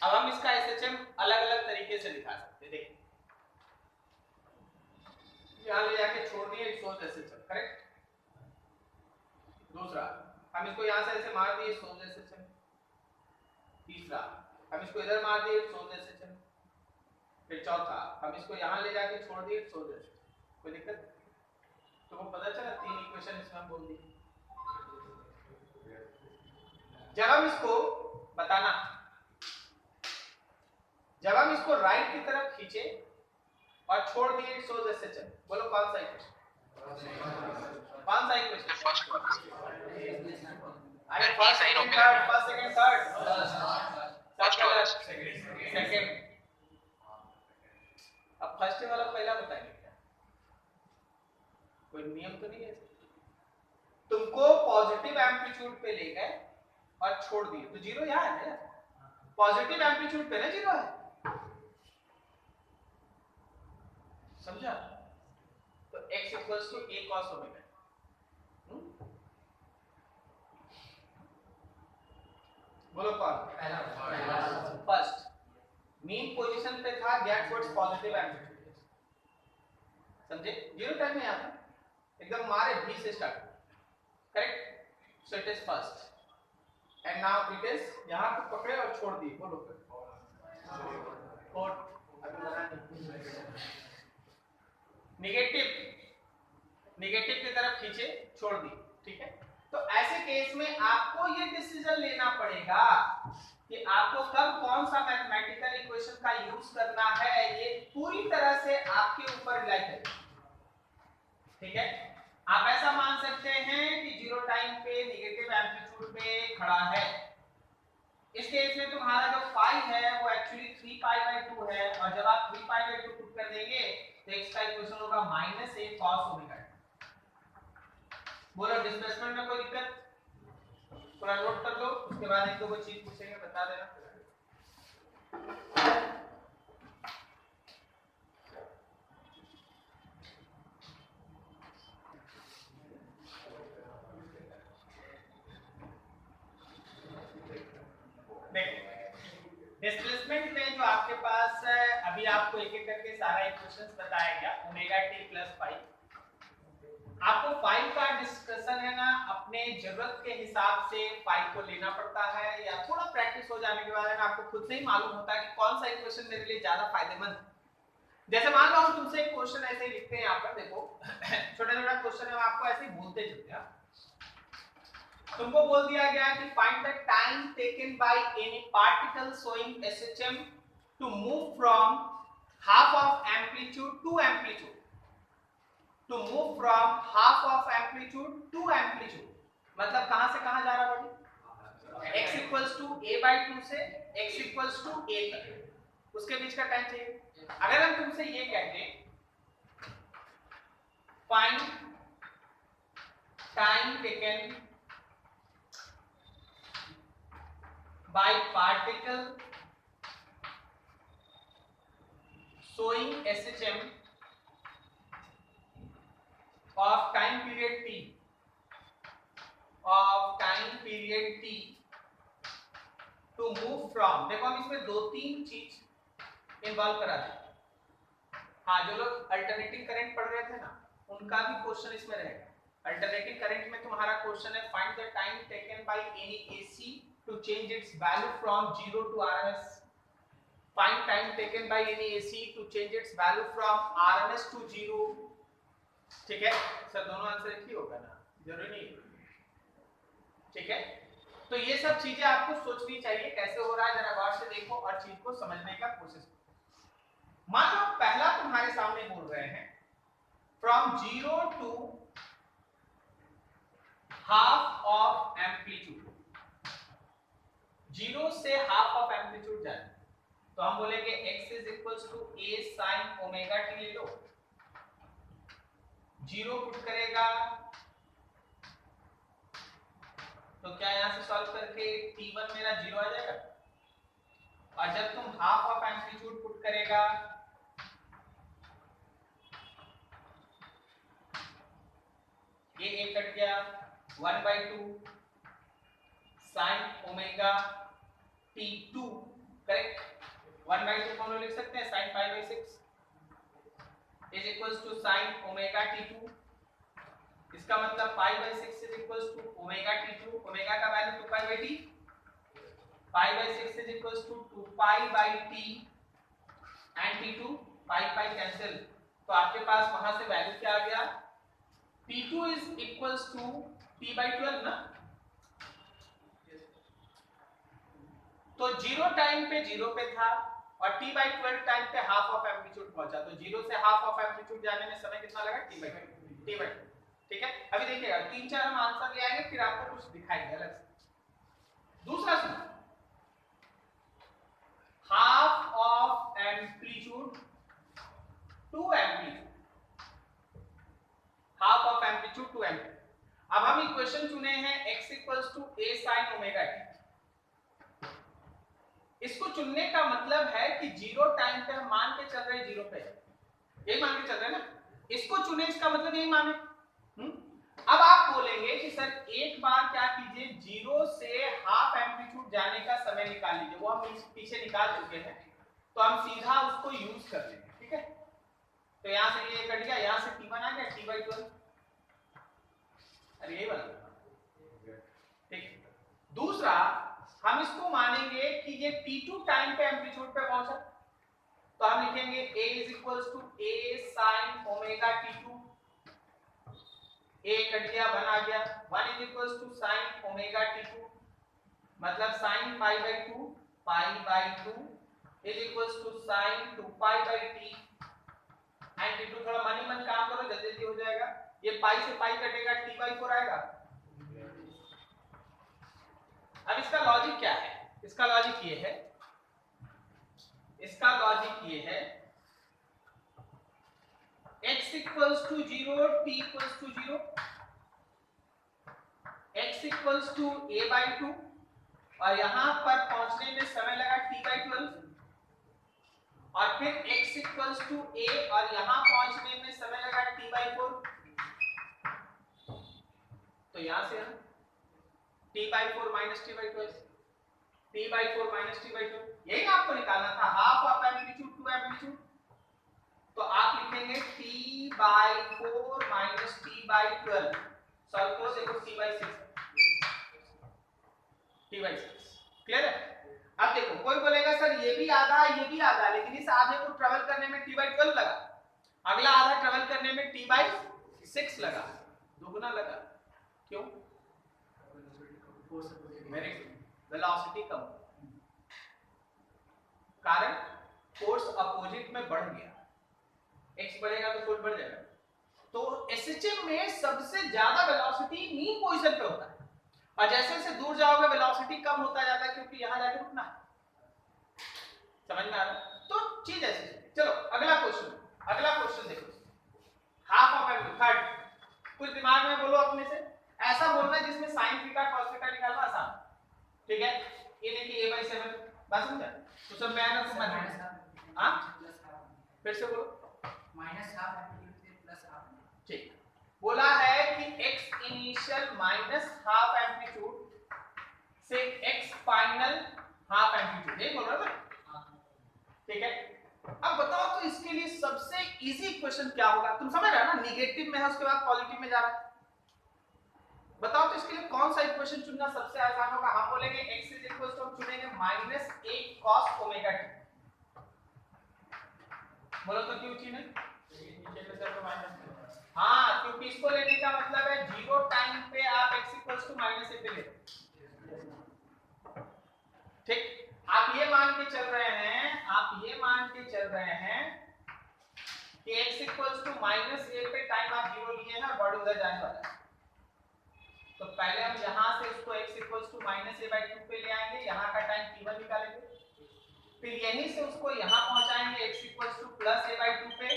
अब हम इसका एसएचएम अलग अलग तरीके से दिखा सकते हैं। देखिए यहां ले जाके छोड़ दिए सोर्स एसएचएम, करेक्ट। दूसरा हम इसको यहां से ऐसे मार दिए सोर्स एसएचएम। तीसरा हम इसको इधर मार दिए सोर्स एसएचएम। फिर चौथा हम इसको यहां ले जाके छोड़ दिए सोर्स एसएचएम। कोई दिक्कत? तो वो पता चला 3 इक्वेशन इसमें हम बोल दिए। जब हम इसको बताना, जब हम इसको राइट की तरफ खींचे और छोड़ दिए सोर्स एसएचएम, बोलो कौन सा इक्वेशन? कौन सा इक्वेशन? फर्स्ट अरे first second third, first second third, first second. अब फर्स्ट वाला पहला बताएंगे क्या? कोई नियम तो नहीं है? तुमको पॉजिटिव एम्पलीट्यूड पे ले गए और छोड़ दिए तो जीरो यहाँ है ना, पॉजिटिव एम्पलीट्यूड पे ना जीरो है। समझा? तो x equals to a cos omega. बोलो कौन? पहला फर्स्ट मीन पोजीशन पे था, गेट टुवर्ड्स पॉजिटिव एम्पलीट्यूड। समझे? जीरो टाइम में यहाँ एकदम मारे भी से start, correct. So it is first and now it is, यहाँ पे पकड़े और छोड़ दिए। बोलो फोर्थ, अभी लगा नेगेटिव की तरफ खींचे, छोड़ दी। ठीक है, तो ऐसे केस में आपको ये डिसीजन लेना पड़ेगा कि आपको कब कौन सा मैथमेटिकल इक्वेशन का यूज करना है। ये पूरी तरह से आपके ऊपर रिलाई करेगा। ठीक है, आप ऐसा मान सकते हैं कि जीरो टाइम पे नेगेटिव एम्पलीट्यूड पे खड़ा है। इस केस में तुम्हारा जो पाई है वो एक्चुअली 3π/2 है, और जब आप 3π/2 पुट कर देंगे तो x का इक्वेशन होगा -a cos ओमेगा। बोलो डिस्प्लेसमेंट में कोई दिक्कत? थोड़ा नोट कर लो, उसके बाद एक दो चीज पूछेंगे, बता देना। डिस्प्लेसमेंट में जो आपके पास अभी आपको एक एक करके सारा इक्वेशंस बताया गया, ओमेगा टी प्लस फाइव। आपको फाइव का डिस्कशन है ना, अपने जरूरत के हिसाब से फाइव को लेना पड़ता है, या थोड़ा प्रैक्टिस हो जाने के बाद ना आपको खुद से ही मालूम होता है कि कौन सा इक्वेशन मेरे लिए ज्यादा फायदेमंद। जैसे मान लो हम तुमसे एक क्वेश्चन ऐसे ही लिखते हैं, यहाँ पर देखो छोटा छोटा क्वेश्चन है, आपको ऐसे ही बोलते चलते हैं। तुमको बोल दिया गया कि find the time taken by any particle showing SHM to move from half of amplitude to amplitude. To move from half of amplitude to amplitude, मतलब कहां से कहां जा रहा body, x equals to a/2 से x इक्वल्स टू a तक, उसके बीच का टाइम चाहिए। अगर हम तुमसे ये कहते find time taken bye particle showing SHM of time period t to move from, देखो हम इसमें दो तीन चीज इन्वॉल्व करा दें। हाँ, जो लोग अल्टरनेटिंग करंट पढ़ रहे थे ना, उनका भी क्वेश्चन इसमें रहेगा। अल्टरनेटिंग करंट में तुम्हारा क्वेश्चन है find the time taken by any AC to change its value from 0 to RMS। Find time taken by any AC to change its value from RMS to 0। ठीक है sir, दोनों answer एक ही होगा ना, जरूरी नहीं। ठीक है, तो ये सब चीजें आपको सोचनी चाहिए कैसे हो रहा है, जरा गौर से देखो और चीज को समझने का कोशिश करो। मान लो पहला तुम्हारे सामने बोल रहे हैं from 0 to half of amplitude, 0 से हाफ ऑफ एम्पलीट्यूड जाए तो हम बोलेंगे x is equals to a sin omega t ले लो, 0 पुट करेगा तो क्या यहां से सॉल्व करके t1 मेरा 0 आ जाएगा, और जब तुम हाफ ऑफ एम्पलीट्यूड पुट करेगा ये a कट गया 1/2 sin ओमेगा t2, करेक्ट। 1/2 को हम लोग लिख सकते हैं sin π/6 is equals to sin omega t2। इसका मतलब π/6 is equals to omega t2, omega का value 2π/t, π/6 is equals to 2π/t and t2 π cancel, तो आपके पास वहां से वैल्यू क्या आ गया, t2 is equals to t/12 ना। तो 0 टाइम पे 0 पे था और t/12 टाइम पे हाफ ऑफ एम्पलीट्यूड पहुंचा, तो 0 से हाफ ऑफ एम्पलीट्यूड जाने में समय कितना लगा, t/12। ठीक है, अभी देखिएगा 3-4 हम आंसर ले आएंगे फिर आपको कुछ दिखाएंगे अलग से। दूसरा सुनो, half of amplitude to amplitude, half of amplitude to amplitude. अब हम इक्वेशन चुने हैं x equals to a sin omega t। इसको चुनने का मतलब है कि 0 टाइम पे हम मान के चल रहे हैं 0 पे, यही मान के चल रहे हैं ना, इसको चुने इसका मतलब यही माने। अब आप बोलेंगे कि सर एक बार क्या कीजिए 0 से हाफ एम्पलीट्यूड जाने का समय निकाल लीजिए, वो हम पीछे निकाल चुके हैं तो हम सीधा उसको यूज कर लेंगे। ठीक है, तो यहां से ये कट गया, यहां से t1 आ गया t/12, अरे यही वाला। ठीक, दूसरा हम इसको मानेंगे कि ये t2 टाइम पे एम्पलीट्यूड पे पहुंचा तो हम लिखेंगे a is equals to a sin omega t2, a cut गया 1 आ गया, 1 is equals to sin omega t2, मतलब sin π/2 π/2 is equals to sin 2π/t and t2 थोड़ा मन ही मन काम करो जल्दी जल्दी हो जाएगा, ये पाई से पाई कटेगा t/4 आएगा। अब इसका लॉजिक क्या है, इसका लॉजिक ये है, इसका लॉजिक ये है x equals to 0 t equals to 0, x equals to a/2 और यहां पर पहुंचने में समय लगा t/12, और फिर x इक्वल्स टू a और यहां पहुंचने में समय लगा t/4, तो यहां से हम t/4 minus t/12, t/4 minus t/2, यही ना आपको निकालना था, half of amplitude to amplitude, तो आप लिखेंगे t/4 माइनस t/12, सॉल्व करो देखो t/6, क्लियर है। अब देखो कोई बोलेगा सर ये भी आधा ये भी आधा, लेकिन इस आधे को ट्रेवल करने में t/12 लगा, अगला आधा ट्रेवल करने में t/6 लगा, दुगना लगा, क्यों, वेरी वेलोसिटी कम, कारण फोर्स अपोजिट में बढ़ गया, x बढ़ेगा तो फोर्स बढ़ जाएगा, तो एसएचएम में सबसे ज्यादा वेलोसिटी मीन पोजीशन पे होता है, और जैसे जैसे दूर जाओगे वेलोसिटी कम होता जाता है, क्योंकि यहां जाके रुकना है। समझ में आ रहा है? तो चीज ऐसी। चलो अगला क्वेश्चन देखो, हाफ ऑफ एम्पलीट्यूड। थर्ड, कुछ दिमाग में बोलो अपने से, ऐसा बोलना है जिसमें साइन थीटा cos थीटा निकालना आसान। ठीक है, ये देखिए a/7 बात समझा, तो सब में आएगा तो मत। हां फिर से बोलो, माइनस हाफ एम्पलीट्यूड से प्लस हाफ। ठीक, बोला है कि x initial minus half amplitude से x फाइनल हाफ एम्पलीट्यूड, ये बोल रहा था। ठीक है, अब बताओ तो इसके लिए सबसे इजी क्वेश्चन क्या होगा? तुम समझ रहे हो ना, नेगेटिव में है उसके बाद पॉजिटिव में जा रहा है। बताओ तो इसके लिए कौन सा इक्वेशन चुनना सबसे आसान होगा? हम बोलेंगे x इज इक्वल टू, हम चुनेंगे minus a cos omega t। बोलो तो क्यों चुने? नीचे में से तो माइनस, हां क्योंकि इसको लेने का मतलब है जीरो टाइम पे आप x equal to minus a पे ले। ठीक, आप ये मान के चल रहे हैं कि x equals to minus a पे टाइम आप जीरो लिए हैं, बॉडी उधर जाने वाला है। तो पहले हम यहां से उसको x equals to minus a by 2 पे ले आएंगे, यहां का टाइम t1 निकालेंगे, फिर यहीं से उसको यहां पहुंचाएंगे x equals to plus a by 2 पे,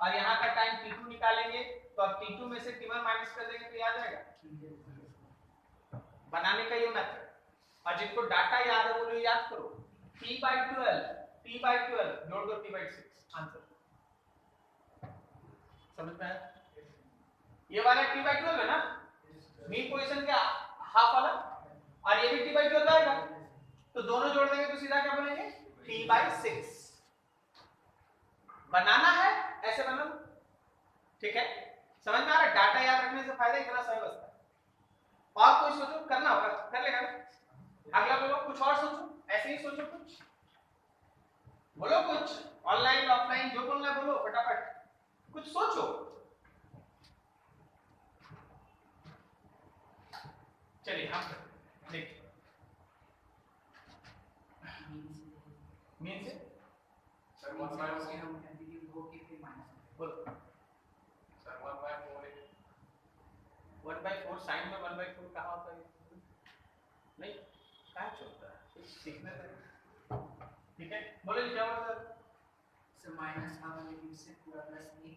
और यहां का टाइम t2 निकालेंगे। तो अब t2 में से t1 माइनस कर देंगे तो याद आएगा बनाने का ये मेथड। और जिनको डाटा याद है वो लोग याद करो, t/12 जोड़ दो t/6, आंसर समझ में आया? ये वाला t/12 है ना, मीन पोजीशन का हाफ वाला, और ये भी t/12 आएगा, तो दोनों जोड़ देंगे तो सीधा क्या बोलेंगे t/6। बनाना है ऐसे बना, ठीक है? समझ में आ रहा है? डाटा याद रखने से फायदा इतना समय बचता है। और कोई सोचो, करना होगा कर लेगा। अगला बोलो, कुछ और सोचो, ऐसे ही सोचो, कुछ बोलो, कुछ ऑनलाइन ऑफलाइन जो बोलना है बोलो, फटाफट कुछ सोचो। चलिए हम देखिए मीन से सर 1/4 से हम एम्पलीट्यूड को के फिर माइनस बोलो। सर 1/4 1/4 साइन में 1/4 कहाँ होता है? नहीं कहाँ छोड़ता है, कुछ सीखने का। ठीक है, बोलो क्या मतलब? से माइनस हाफ एम्पलीट्यूड से पूरा प्लस a,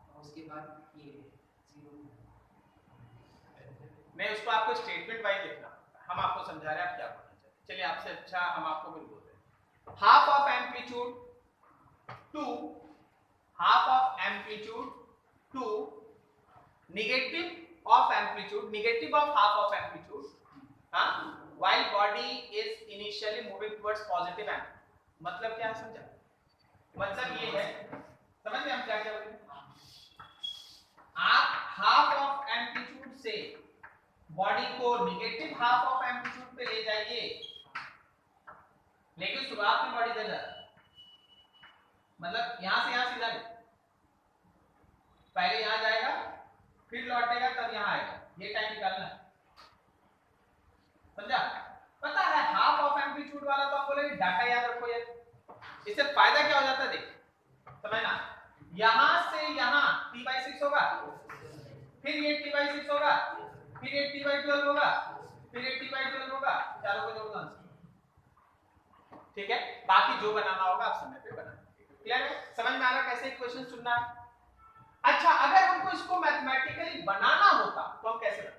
और उसके बाद ये 0। नहीं, उसको आपको स्टेटमेंट वाइज लिखना, हम आपको समझा रहे हैं आप क्या बोलना चाहते हैं। चलिए आपसे अच्छा हम आपको भी बोल रहे हैं, half of amplitude to negative of amplitude, negative of half of amplitude, हाँ, while body is initially moving towards positive angle। मतलब क्या समझा? मतलब ये है, समझ गए हम क्या क्या बोले? आप हाफ ऑफ एम्पलीट्यूड से बॉडी को नेगेटिव हाफ ऑफ एम्पलीट्यूड पे ले जाइए, लेकिन शुरुआत में बॉडी इधर जा रहा है, मतलब यहां से यहां सीधा नहीं, पहले यहां जाएगा फिर लौटेगा तब यहां आएगा, ये टाइम निकालना है। समझा? पता है हाफ ऑफ एम्पलीट्यूड वाला तो आप बोलेंगे डाटा याद रखो यार, इससे फायदा क्या हो जाता है? देख समझना, यहां से यहां t/6 होगा, फिर ये t/6 होगा, फिर ये t/12 होगा, फिर ये t/12 होगा, चारों को जोड़ दो। ठीक है, बाकी जो बनाना होगा आप समय पे बनाना। क्लियर है? समझ में आ रहा कैसे इक्वेशन चुनना है? अच्छा, अगर हमको इसको मैथमेटिकली बनाना होता तो हम कैसे बनाते?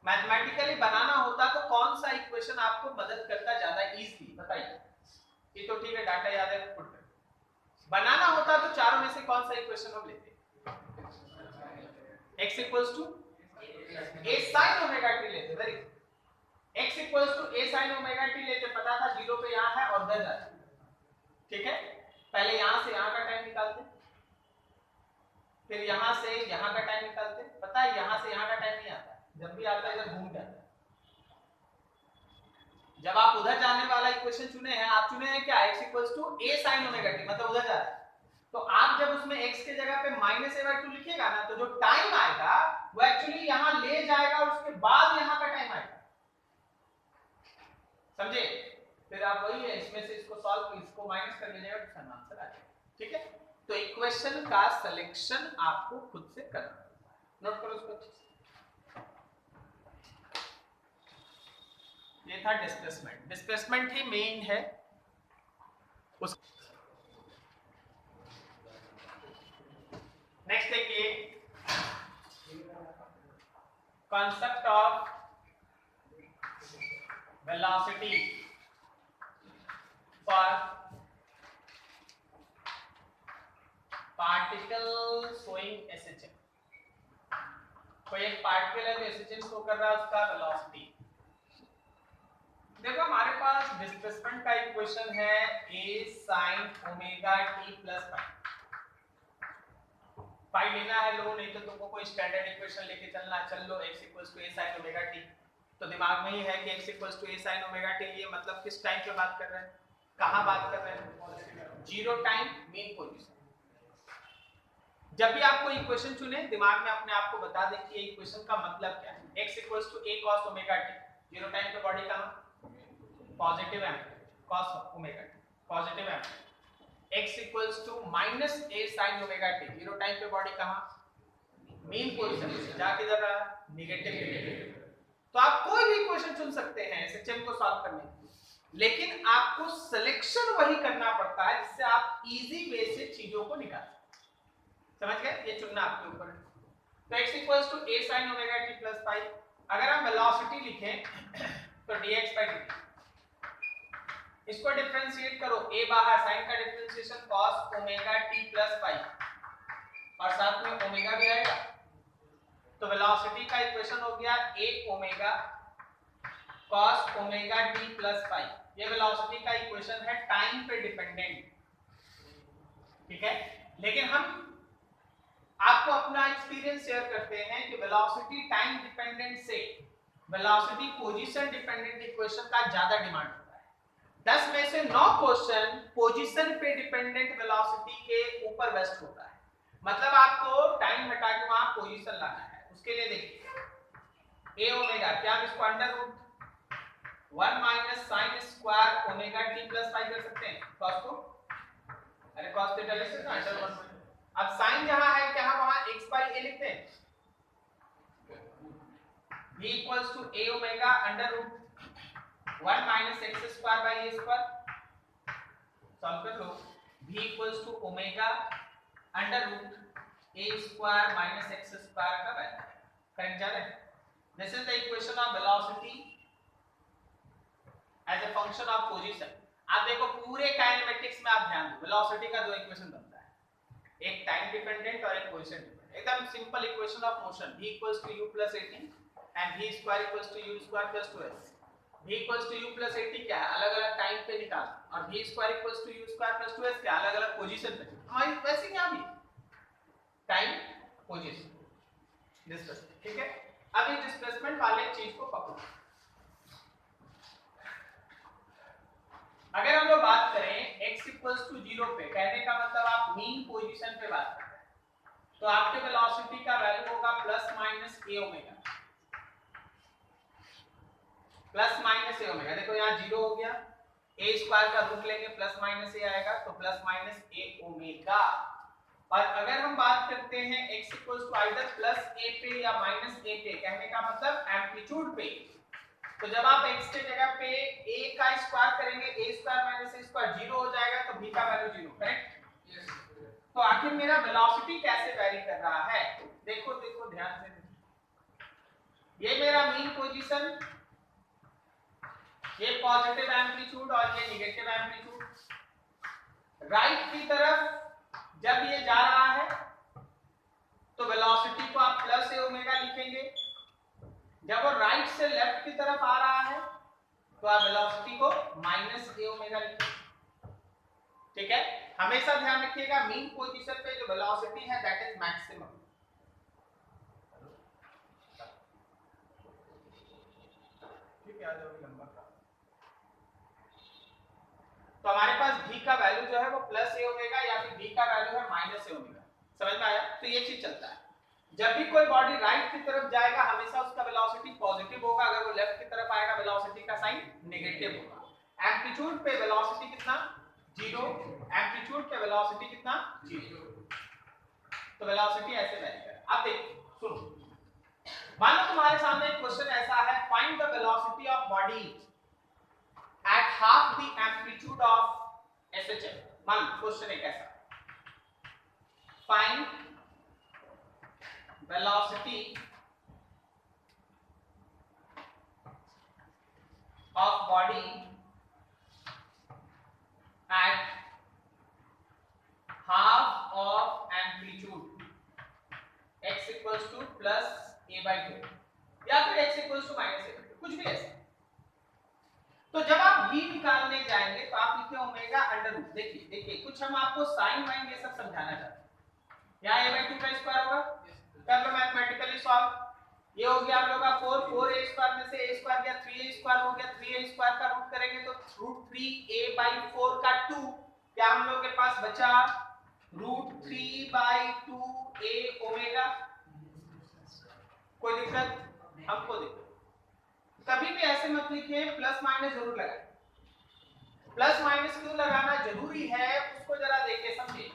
मैथमेटिकली बनाना होता तो कौन सा इक्वेशन आपको मदद करता ज्यादा इजीली? बताइए। ये तो ठीक है, डाटा याद है, पुट कर। बनाना होता तो चारों में से कौन सा इक्वेशन हम लेते? x equals to a sin omega t लेते। Very good, x equals to a sin omega t लेते, पता था जीरो पे यहां है और उधर जाता है। ठीक है, पहले यहां से यहां का टाइम निकालते, फिर यहां से यहां का टाइम निकालते। पता है यहां से यहां का टाइम नहीं आता, जब भी आता है इधर घूम के आता है। जब आप उधर जाने वाला इक्वेशन चुने हैं, आप चुने हैं क्या? x equals to a sin omega t, मतलब उधर जा रहा है। तो आप जब उसमें x के जगह पे माइनस a/2 लिखिएगा ना, तो जो टाइम आएगा वो एक्चुअली यहां ले जाएगा और उसके बाद यहां का टाइम आएगा। समझे? फिर आप वही है, इसमें से इसको सॉल्व, इसको माइनस कर लीजिएगा तो आंसर आ जाएगा। ठीक है, तो इक्वेशन का सिलेक्शन आपको खुद से करना, नोट करो उसको अच्छे से। ये था डिस्प्लेसमेंट, डिस्प्लेसमेंट ही मेन है उस। नेक्स्ट देखिए concept of velocity for particle showing SHM. कोई एक पार्टिकल है जो एसएचएम शो कर रहा है, उसका वेलोसिटी। देखो हमारे पास डिस्प्लेसमेंट का इक्वेशन है a sin omega t plus phi लेना है लो, नहीं तो तुमको कोई स्टैंडर्ड इक्वेशन लेके चलना, चल लो x equals to a sin omega t। तो दिमाग में ही है कि x equals to a sin omega t, ये मतलब किस टाइम पे बात कर रहे हैं, कहां बात कर रहे हैं, जीरो टाइम मीन पोजीशन। जब भी आप कोई इक्वेशन चुने दिमाग में अपने आप को बता दें कि ये इक्वेशन का मतलब क्या है। x equals to a cos omega t, zero time पे बॉडी कहां, positive amplitude cos omega t, positive amplitude. x equals to minus a sin omega t, zero time पे बॉडी कहां, मीन पोजीशन, जा किधर रहा, नेगेटिव। तो आप कोई भी इक्वेशन चुन सकते हैं एसएचएम को सॉल्व करने के लिए, लेकिन आपको सिलेक्शन वही करना पड़ता है जिससे आप इजी वे से चीजों को निकाल सकते। समझ गए, ये चुनना आपके ऊपर है। तो x equals to a sin omega t plus 5, अगर हम वेलोसिटी लिखें तो dx by dt, इसको डिफरेंशिएट करो, a बाहर, sin का differentiation cos omega t plus 5 और साथ में ओमेगा भी आएगा, तो वेलोसिटी का इक्वेशन हो गया a omega cos omega t plus 5। ये वेलोसिटी का इक्वेशन है टाइम पे डिपेंडेंट, ठीक है। लेकिन हम आपको अपना एक्सपीरियंस शेयर करते हैं कि वेलोसिटी टाइम डिपेंडेंट से वेलोसिटी पोजीशन डिपेंडेंट इक्वेशन का ज्यादा डिमांड होता है। 10 में से 9 क्वेश्चन पोजीशन पे डिपेंडेंट वेलोसिटी के ऊपर बेस्ट होता है। मतलब आपको टाइम हटा के वहां पोजीशन लाना है। उसके लिए देखिए a ओमेगा, क्या हम इसको under root 1 minus sine square omega t plus 5 कर सकते हैं cos को, अरे cos थीटा लिख सकते हैं अंडर 1। अब साइन जहां है क्या हम वहां x बाय a लिखते हैं, v equals to a omega under root 1 minus x square by a square, solve कर लो, v equals to omega under root a square minus x square का वैल्यू। करेक्ट जा रहे हैं। This is the equation of velocity as a function of position. आप देखो पूरे kinematics में आप ध्यान दो, वेलोसिटी का दो इक्वेशन बनता है, एक टाइम डिपेंडेंट और एक पोजीशन डिपेंडेंट। एकदम simple equation of motion, v equals to u plus 18 and v square equals to u square plus 2s। v equals to u plus 80 क्या है, अलग-अलग टाइम पे निकाल, और v square equals to u square plus 2s क्या, अलग-अलग position पे। हमारी वैसे यहां भी टाइम पोजीशन डिस्प्लेसमेंट, ठीक है। अब इस डिस्प्लेसमेंट वाले चीज को पकड़ो। अगर हम लोग बात करें x इक्वल्स टू 0 पे, कहने का मतलब आप मीन पोजीशन पे बात कर रहे हैं, तो आपके वेलोसिटी का वैल्यू होगा plus minus a omega, plus minus a omega. देखो यहाँ 0 हो गया, a स्क्वायर का रूट लेंगे प्लस माइनस a आएगा, तो प्लस माइनस a ओमेगा। और अगर हम बात करते हैं x equals to either plus a पे या माइनस a पे, कहने का मतलब एम्पलीट्यूड पे, तो जब आप x के जगह पे a का स्क्वायर करेंगे, a square minus a square 0 हो जाएगा, तो b का वैल्यू 0, करेक्ट। यस। तो आखिर मेरा वेलोसिटी कैसे वैरी कर रहा है, देखो देखो ध्यान से, ये मेरा मीन पोजीशन, ये पॉजिटिव एम्पलीट्यूड और ये नेगेटिव एम्पलीट्यूड। राइट की तरफ जब ये जा रहा है तो वेलोसिटी को आप प्लस a ओमेगा लिखेंगे, जब वो राइट से लेफ्ट की तरफ आ रहा है तो आप वेलोसिटी को माइनस a ओमेगा लिखेंगे, ठीक है। हमेशा ध्यान रखिएगा मीन पोजीशन पे जो वेलोसिटी है दैट इज मैक्सिमम। ठीक है, आ जाओगे लंबा का। तो हमारे पास v का वैल्यू जो है वो प्लस a ओमेगा या फिर v का वैल्यू है माइनस a ओमेगा। समझ में आया। तो ये चीज चलता है, जब भी कोई बॉडी राइट की तरफ जाएगा हमेशा उसका वेलोसिटी पॉजिटिव होगा, अगर वो लेफ्ट की तरफ आएगा वेलोसिटी का साइन नेगेटिव होगा। एम्पलीट्यूड पे वेलोसिटी कितना जीरो, एम्पलीट्यूड का वेलोसिटी कितना, जीरो। तो वेलोसिटी ऐसे वैरी करे। अब देखो सुनो, मान लो तुम्हारे सामने एक क्वेश्चन ऐसा है, find the velocity of body at half the amplitude of SHM. मान लो क्वेश्चन एक ऐसा, find velocity of body at half of amplitude x equals to plus a by 2 या फिर x equals to minus a by 2, कुछ भी ऐसा। तो जब आप v निकालने जाएंगे तो आप लिखे ओमेगा अंडर रूट। देखिए कुछ हम आपको साइन वाइन ये सब समझाना चाहते हैं। यहाँ a by 2 का स्क्वायर होगा, कर लो मैथमेटिकली सॉल्व। ये हो गया आप लोगों का 4 a स्क्वायर में से a स्क्वायर गया 3a स्क्वायर हो गया, 3a स्क्वायर का रूट करेंगे तो रूट 3a by 4 का 2, क्या हम लोग के पास बचा रूट 3 by 2a ओमेगा। कोई दिक्कत? हमको दिक्कत कभी भी ऐसे मत लिखिए, प्लस माइनस जरूर लगाएं। प्लस माइनस क्यों लगाना जरूरी है उसको जरा देखिए समझिए।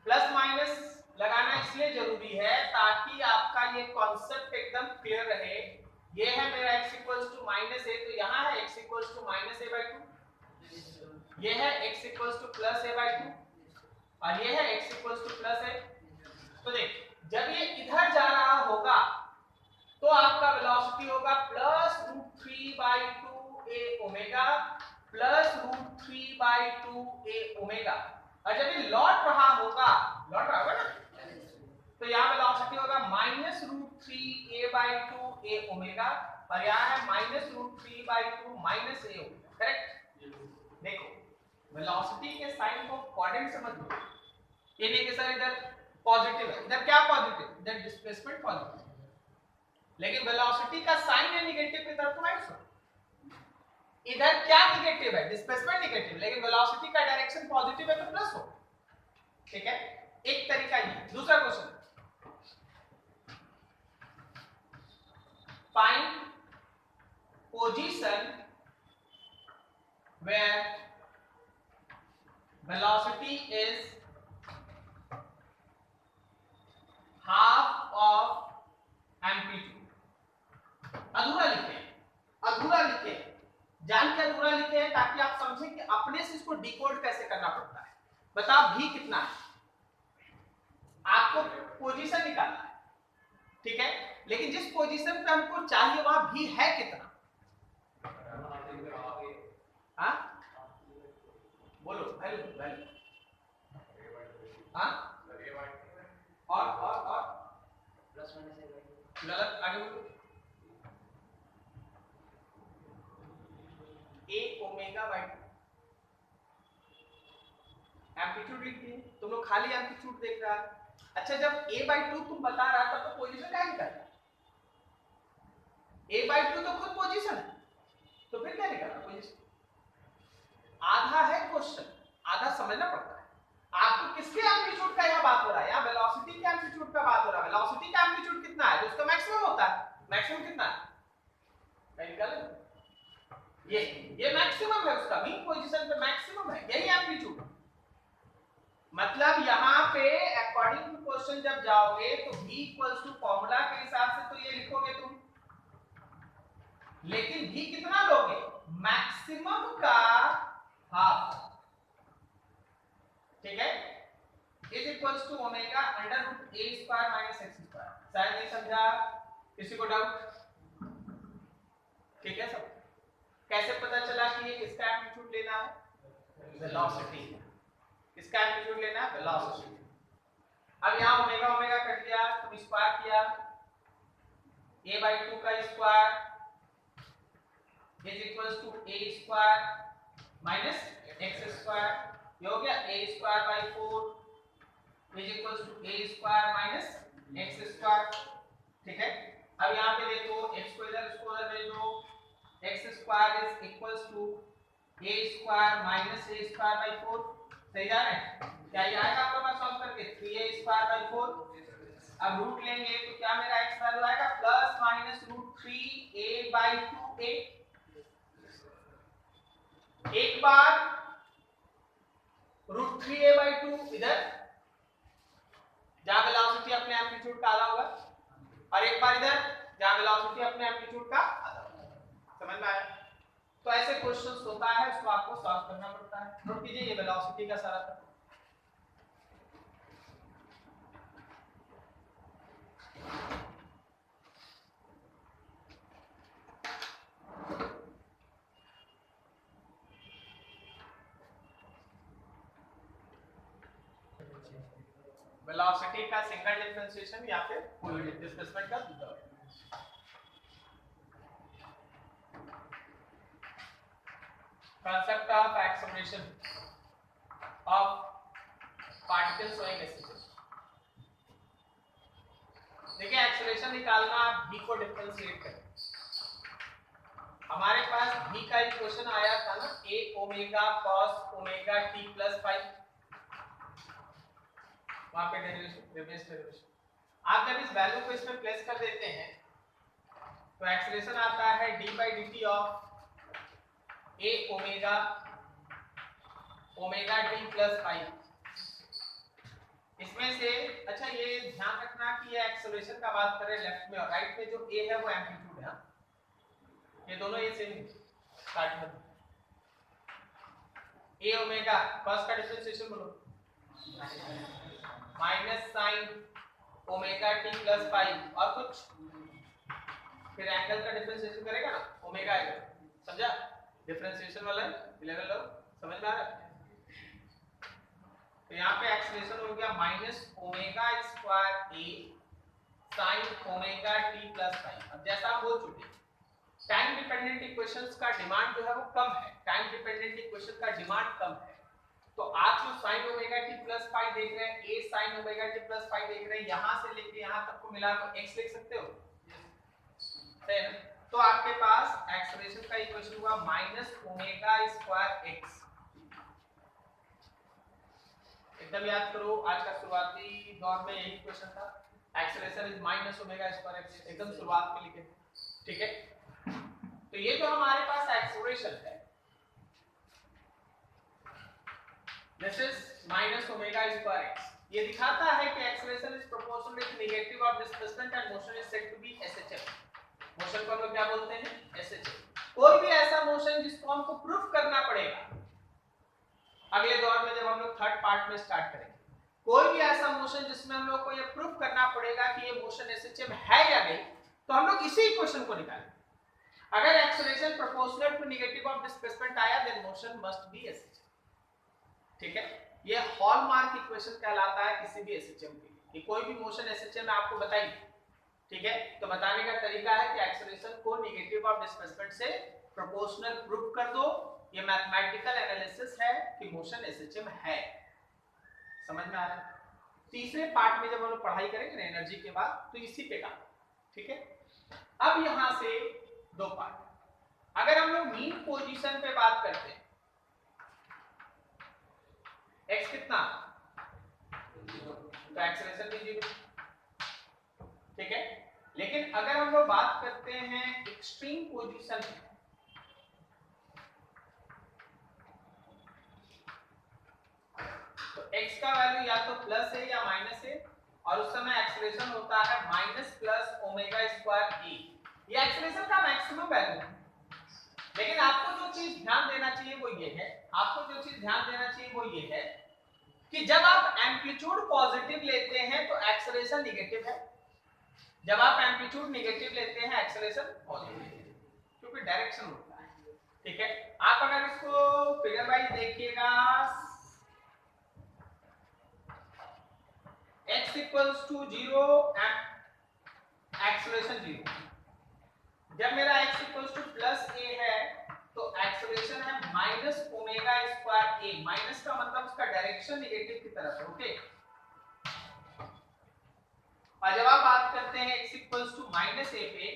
प्लस माइनस लगाना इसलिए जरूरी है ताकि आपका ये कॉन्सेप्ट एकदम क्लियर रहे। ये है मेरा x equals to minus a, तो यहाँ है x equals to minus a by 2, ये है x equals to plus a by 2 और ये है x equals to plus a. तो देख जब ये इधर जा रहा होगा तो आपका वेलोसिटी होगा plus root 3 by 2a omega plus root 3 by 2a omega, और जब ये लौट रहा होगा ना, तो यहाँ वेलोसिटी होगा minus root 3a by 2a omega और यहाँ है minus root 3 by 2 minus a omega. Correct? देखो वेलोसिटी के साइन को कोऑर्डिनेट समझ लो। ये नहीं कि सर इधर पॉजिटिव है, इधर क्या पॉजिटिव, इधर डिस्प्लेसमेंट पॉजिटिव, लेकिन वेलोसिटी का साइन है निगेटिव की तरफ तो माइनस हो। इधर क्या निगेटिव है, डिस्प्लेसमेंट निगेटिव, लेकिन वेलोसिटी का डायरेक्शन पॉजिटिव है तो प्लस हो। ठीक है, एक तरीका ये। दूसरा question, find position where velocity is half of amplitude। अधूरा लिखे, जान के अधूरा लिखे ताकि आप समझें कि अपने से इसको डिकोड कैसे करना पड़ता है। बताओ भी कितना है, आपको पोजीशन निकालना है, ठीक है, लेकिन जिस पोजीशन पे हमको चाहिए वहां भी है कितना। हाँ बोलो वैल्यू हाँ और प्लस माइनस ए बाई 2, गलत, आगे बोलो। a ओमेगा बाई 2 एम्पलीट्यूड लिखते हैं, तुम लोग खाली एम्पलीट्यूड देख रहा है। अच्छा जब a बाई 2 तुम बता रहा था तो पोजीशन क्या निकाला? a बाई 2 तो खुद पोजीशन है, तो फिर क्या निकाला पोजीशन? आधा है क्वेश्चन, आधा समझना पड़ता है। आपको किसके एम्पलीट्यूड का यहाँ बात हो रहा है? यहाँ वेलोसिटी के एम्पलीट्यूड का बात हो रहा है। वेलोसिटी का एम्पलीट्यूड कितना है जो उसका मैक्सिमम होता है? मैक्सिमम कितना है? मैं निकालूं? ये मैक्सिमम है उसका, मीन पोजीशन पे मैक्सिमम है, यही एम्पलीट्यूड। मतलब यहाँ पे अकॉर्डिंग टू क्वेश्चन जब जाओगे तो v इक्वल्स टू फॉर्मूला के हिसाब से तो ये लिखोगे तुम, लेकिन v कितना लोगे? मैक्सिमम का हाफ। ठीक है, is equals to omega under root a square minus x square. शायद नहीं समझा किसी को डाउट? ठीक है सब। कैसे पता चला कि ये किसका एम्पलीट्यूड लेना है? वेलोसिटी। किसका एम्पलीट्यूड लेना है? वेलोसिटी। अब यहाँ ओमेगा ओमेगा कट गया, तुम स्क्वायर किया, a by 2 का square is equals to a square minus x square, ये हो गया a square by 4 is equals to a square minus x square. ठीक है, अब यहाँ पे देखो x को इधर इसको उधर भेजो, x square is equals to a square minus a square by 4। सही जा रहा है? क्या ये आएगा आप लोग का सॉल्व करके 3a स्क्वायर by 4। अब रूट लेंगे तो क्या मेरा x वैल्यू आएगा? Plus minus root 3a by 2a। एक बार √3a/2 इधर जहां वेलोसिटी अपने एम्पलीट्यूड का आधा होगा, और एक बार इधर जहां वेलोसिटी अपने एम्पलीट्यूड का आधा होगा। समझ में आया? तो ऐसे क्वेश्चंस होता है, उसको आपको सॉल्व करना पड़ता है। नोट कीजिए ये वेलोसिटी का सारा था। वेलोसिटी का सिंगल डिफरेंशिएशन या फिर पूरी डिस्प्लेसमेंट का दूसरा। concept of acceleration of particles showing acceleration। देखिए एक्सेलरेशन निकालना, v को डिफरेंशिएट करें। हमारे पास v का इक्वेशन आया था ना, a omega cos omega t plus 5, वहां पे डेरिवेशन। आप जब इस वैल्यू को इसमें प्लेस कर देते हैं तो एक्सेलरेशन आता है d/dt of a omega omega t plus 5। इसमें से अच्छा ये ध्यान रखना कि ये एक्सेलरेशन का बात करें लेफ्ट में, और राइट में जो a है वो एम्पलीट्यूड है। ये दोनों ये सेम स्टार्ट में a ओमेगा cos का डिफरेंशिएशन बोलो minus sine omega t plus 5 और कुछ, फिर एंगल का डिफरेंशिएशन करेगा ना ओमेगा आएगा। समझा? डिफरेंशिएशन वाला 11 लो, समझ में आ रहा है? तो यहाँ पे एक्सेलरेशन हो गया minus omega square a sine omega t plus 5। अब जैसा हम बोल चुके टाइम डिपेंडेंट इक्वेशंस का डिमांड जो है वो कम है, टाइम डिपेंडेंट इक्वेशन का डिमांड कम है। तो आप जो साइन ओमेगा t प्लस 5 देख रहे हैं, a sine omega t plus 5 देख रहे हैं, यहां से लेके यहां तक को मिला तो x लिख सकते हो, सही है? तो आपके पास एक्सेलरेशन का इक्वेशन हुआ माइनस ओमेगा स्क्वायर x। एकदम याद करो, आज का शुरुआती दौर में यही क्वेश्चन था, acceleration is minus omega square x, एकदम शुरुआत में लिखे। ठीक है, तो ये जो हमारे पास एक्सेलरेशन है this is minus omega square x। ये दिखाता है कि acceleration is proportional with negative of displacement and motion is said to be SHM। Motion को हम लोग क्या बोलते हैं? SHM। कोई भी ऐसा मोशन जिसको हमको प्रूफ करना पड़ेगा, अगले दौर में जब हम लोग थर्ड पार्ट में स्टार्ट करेंगे, कोई भी ऐसा मोशन जिसमें हम लोग को ये प्रूफ करना पड़ेगा कि ये मोशन SHM है या नहीं, तो हम लोग इसी इक्वेशन को निकालेंगे। अगर acceleration proportional to negative of displacement आया then motion must be SHM। ठीक है, ये हॉलमार्क इक्वेशन कहलाता है किसी भी SHM के लिए कि कोई भी मोशन SHM में आपको बताइए। ठीक है, तो बताने का तरीका है कि एक्सेलरेशन को नेगेटिव ऑफ डिस्प्लेसमेंट से प्रोपोर्शनल प्रूफ कर दो। ये मैथमेटिकल एनालिसिस है कि मोशन SHM है। समझ में आ रहा है? तीसरे पार्ट में जब हम लोग पढ़ाई करेंगे एनर्जी के बाद, तो इसी पे काम। ठीक है, अब यहां से दो पार्ट। अगर हम लोग मीन पोजीशन पे बात करते हैं, x कितना, तो एक्सेलरेशन भी 0। ठीक है, लेकिन अगर हम लोग बात करते हैं एक्सट्रीम पोजीशन में, तो x का वैल्यू या तो प्लस है या माइनस है, और उस समय एक्सेलरेशन होता है minus plus omega square a। ये एक्सेलरेशन का मैक्सिमम वैल्यू है। लेकिन आपको जो चीज ध्यान देना चाहिए वो ये है, कि जब आप एम्पलीट्यूड पॉजिटिव लेते हैं तो एक्सेलरेशन नेगेटिव है, जब आप एम्पलीट्यूड नेगेटिव लेते हैं एक्सेलरेशन पॉजिटिव है, क्योंकि डायरेक्शन होता है। ठीक है, आप अगर इसको फिगर वाइज देखिएगा, x equals to 0 and acceleration 0। जब मेरा x equals to plus a है तो एक्सेलरेशन है minus omega square a। Minus का मतलब उसका डायरेक्शन नेगेटिव की तरफ है। ओके, और जब आप बात करते हैं x equals to minus a पे,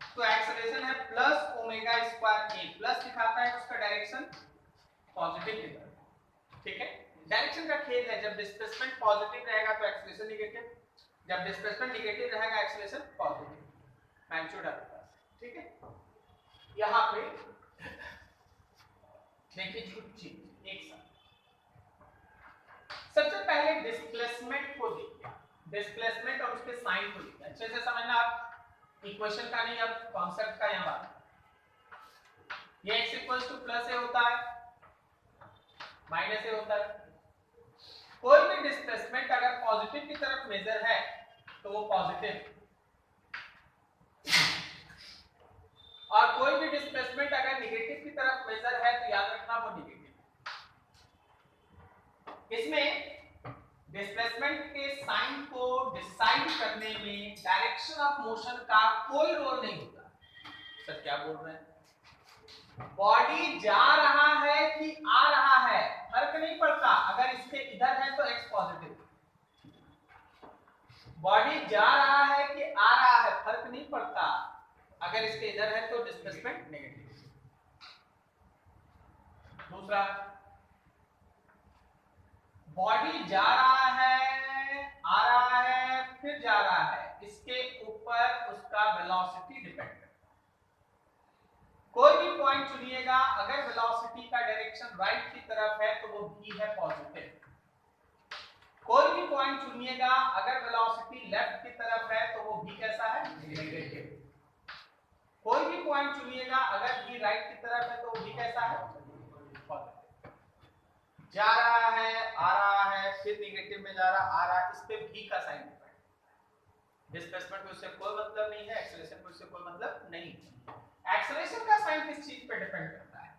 तो एक्सेलरेशन है plus omega square a। Plus दिखाता है उसका डायरेक्शन पॉजिटिव की तरफ। ठीक है, डायरेक्शन का खेल है, जब डिस्प्लेसमेंट पॉजिटिव रहेगा तो एक्सेलरेशन नेगेटिव, जब डिस्प्लेसमेंट नेगेटिव रहेगा एक्सेलरेशन पॉजिटिव। मैग्नीट्यूड आपके पास। ठीक है, यहाँ पे देखिए कुछ चीज एक साथ, डिस्प्लेसमेंट को देखिए, डिस्प्लेसमेंट और उसके साइन को देखिए, अच्छे से समझना आप, इक्वेशन का नहीं, अब कॉन्सेप्ट का यहाँ बात। ये x इक्वल्स टू प्लस ए होता है, माइनस ए होता है। कोई भी डिस्प्लेसमेंट अगर पॉजिटिव की तरफ मेजर है तो वो पॉजिटिव, और कोई भी डिस्प्लेसमेंट अगर नेगेटिव की तरफ मेजर है तो याद रखना वो नेगेटिव। इसमें डिस्प्लेसमेंट के साइन को डिसाइड करने में डायरेक्शन ऑफ मोशन का कोई रोल नहीं होता। सर क्या बोल रहे हैं? बॉडी जा रहा है कि आ रहा है फर्क नहीं पड़ता, अगर इसके इधर है तो x पॉजिटिव, बॉडी जा रहा है कि आ रहा है फर्क नहीं पड़ता, अगर इसके इधर है तो डिस्प्लेसमेंट नेगेटिव। दूसरा, बॉडी जा रहा है, आ रहा है, फिर जा रहा है, इसके ऊपर उसका वेलोसिटी डिपेंड करता है। कोई भी पॉइंट चुनिएगा, अगर वेलोसिटी का डायरेक्शन राइट की तरफ है तो वो v है पॉजिटिव। कोई भी पॉइंट चुनिएगा, अगर वेलोसिटी लेफ्ट की तरफ है तो वो v कैसा है? नेगेटिव। कोई भी पॉइंट चुनिएगा, अगर v राइट की तरफ है तो वो v कैसा है? पॉजिटिव। जा रहा है, आ रहा है, फिर नेगेटिव में जा रहा, आ रहा, इस पे v का साइन डिपेंड। डिस्प्लेसमेंट को इससे कोई मतलब नहीं है, एक्सेलरेशन को इससे कोई मतलब नहीं है। एक्सेलरेशन का साइन किस चीज पे डिपेंड करता है?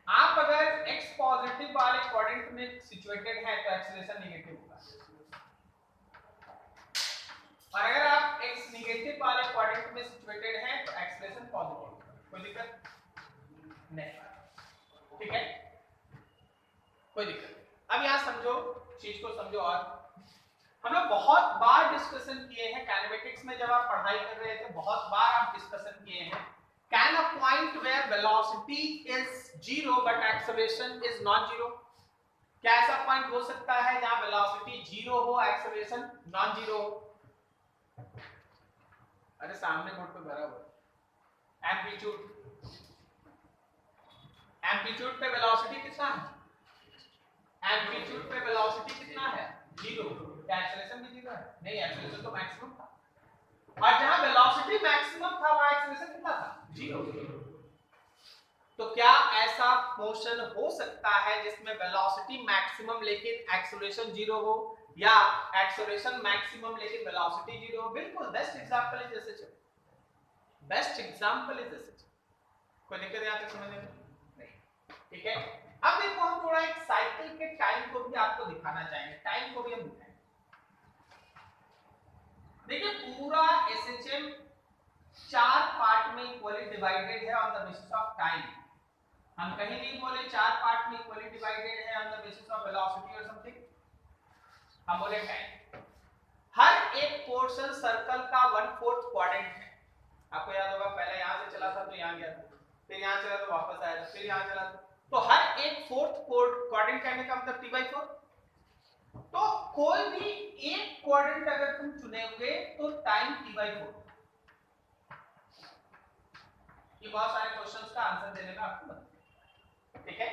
आप अगर x पॉजिटिव वाले क्वाड्रेंट में सिचुएटेड है तो एक्सेलरेशन नेगेटिव होगा, और अगर आप x नेगेटिव वाले क्वाड्रेंट में सिचुएटेड है तो एक्सेलरेशन पॉजिटिव होगा। कोई दिक्कत नहीं, ठीक है, कोई दिक्कत नहीं। अब यहां समझो, चीज को समझो। और हम लोग बहुत बार डिस्कशन किए हैं काइनेमेटिक्स में, जब आप पढ़ाई कर रहे थे बहुत बार आप डिस्कशन किए हैं, can a point where velocity is zero but acceleration is non zero? क्या ऐसा पॉइंट हो सकता है जहां वेलोसिटी जीरो हो, एक्सेलरेशन नॉन जीरो हो? अरे सामने बोर्ड पे भरा हुआ एम्पलीट्यूड, एम्पलीट्यूड पे वेलोसिटी कितना है? एम्पलीट्यूड पे वेलोसिटी कितना है? जीरो। क्या एक्सेलरेशन भी जीरो है? नहीं, एक्सेलरेशन तो मैक्सिमम था, और जहां वेलोसिटी मैक्सिमम था वहां एक्सेलरेशन कितना था? जीरो। तो क्या ऐसा मोशन हो सकता है जिसमें वेलोसिटी मैक्सिमम लेकिन एक्सेलरेशन जीरो हो, या एक्सेलरेशन मैक्सिमम लेकिन वेलोसिटी जीरो हो? बिल्कुल, best example is this, best example is this. कोई दिक्कत यहां तक समझने में? ठीक है। अब देखो, हम थोड़ा एक साइकिल के टाइम को भी आपको दिखाना चाहेंगे, टाइम को भी हम दिखाएंगे। देखिए, पूरा एसएचएम 4 पार्ट में इक्वली डिवाइडेड है on the basis of time. हम कहीं नहीं बोले 4 पार्ट में इक्वली डिवाइडेड है on the basis of velocity और समथिंग, हम बोले टाइम। हर एक पोर्शन सर्कल का 1/4 क्वाड्रेंट है। आपको याद होगा, पहले यहां से चला था तो यहां गया था, फिर यहां चला तो वापस आया, फिर यहां चला तो हर एक 4th क्वाड्रेंट कहने का मतलब t/4। तो कोई भी एक क्वाड्रेंट अगर तुम चुनेंगे तो टाइम t/4। ये बहुत सारे क्वेश्चंस का आंसर देने में आपको मदद, ठीक है।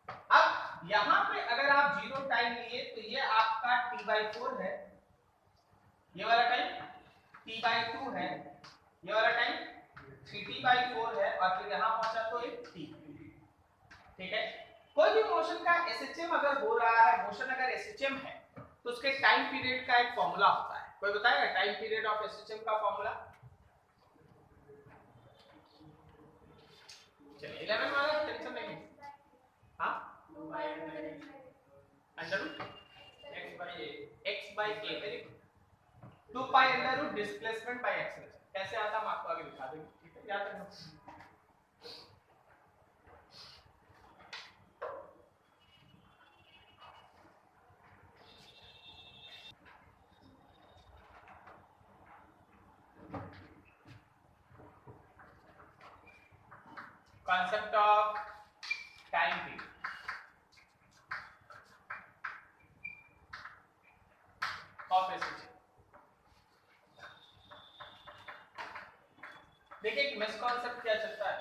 अब यहां पे अगर आप 0 टाइम लिए तो ये आपका t/4 है, ये वाला टाइम t/2 है, ये वाला टाइम 3t/4 है, और फिर यहां पहुंचा तो एक t, ठीक है। कोई भी मोशन का एसएचएम अगर हो रहा है, मोशन अगर एसएचएम है तो उसके टाइम पीरियड का एक फॉर्मूला होता है। कोई बताएगा टाइम पीरियड ऑफ एसएचएम का फॉर्मूला? चलिए 11 वाला टेंशन नहीं, हां, x/a, very good. 2 pi under root displacement by acceleration. कैसे आता हम आपको आगे दिखा देंगे, ठीक है, याद रखना। concept of time period of SHM। देखिए, एक मिसकॉन्सेप्ट क्या चलता है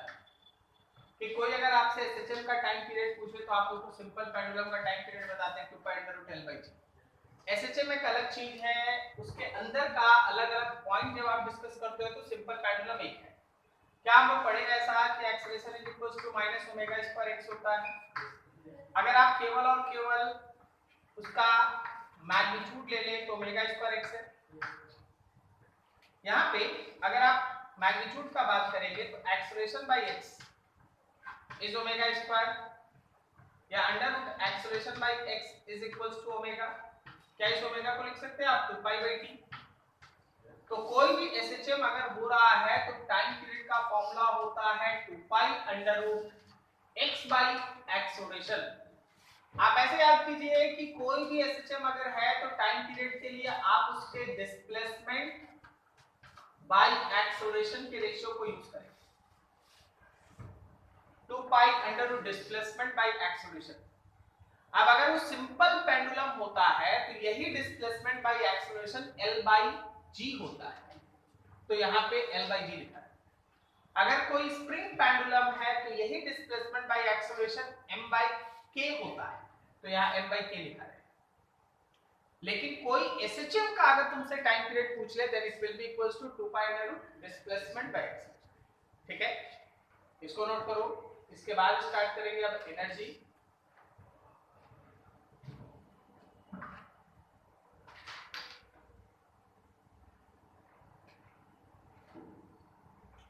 कि कि कोई अगर आपसे एसएचएम का टाइम पीरियड पूछे तो आप उसको सिंपल पेंडुलम का टाइम पीरियड बताते हैं 2π/L/g। एसएचएम एक अलग चीज है, उसके अंदर का अलग अलग पॉइंट जब आप डिस्कस करते हो तो सिंपल पेंडुलम एक है। क्या हम लोग पढ़े ऐसा कि acceleration is equals to minus omega square x होता है। अगर आप केवल और केवल उसका मैग्नीट्यूड ले लें तो ओमेगा स्क्वायर एक्स है। यहाँ पे अगर आप मैग्नीट्यूड का बात करेंगे तो acceleration by x is omega square, या under root acceleration by x is equals to omega. क्या इस ओमेगा को लिख सकते हैं आप 2π/t। तो कोई भी एसएचएम अगर हो रहा है तो टाइम पीरियड का फॉर्मूला होता है 2π√x/एक्सेलरेशन। आप ऐसे याद कीजिए कि कोई भी एसएचएम अगर है तो टाइम पीरियड के लिए आप उसके डिस्प्लेसमेंट बाय एक्सेलरेशन के रेशियो को यूज करें, 2π√डिस्प्लेसमेंट बाय एक्सेलरेशन। अब अगर वो सिंपल पेंडुलम होता है तो यही डिस्प्लेसमेंट बाय एक्सेलरेशन L/g होता है, तो यहाँ पे L/g लिखा है। अगर कोई स्प्रिंग पेंडुलम है तो यही डिस्प्लेसमेंट बाय एक्सेलरेशन M/k होता है, तो यहाँ M/k लिखा है। लेकिन कोई एसएचएम का अगर तुमसे टाइम पीरियड पूछ ले then it will be equals to 2π/डिस्प्लेसमेंट बाय एक्सेलरेशन। ठीक है, इसको नोट करो। इसके बाद स्टार्ट करेंगे अब एनर्जी।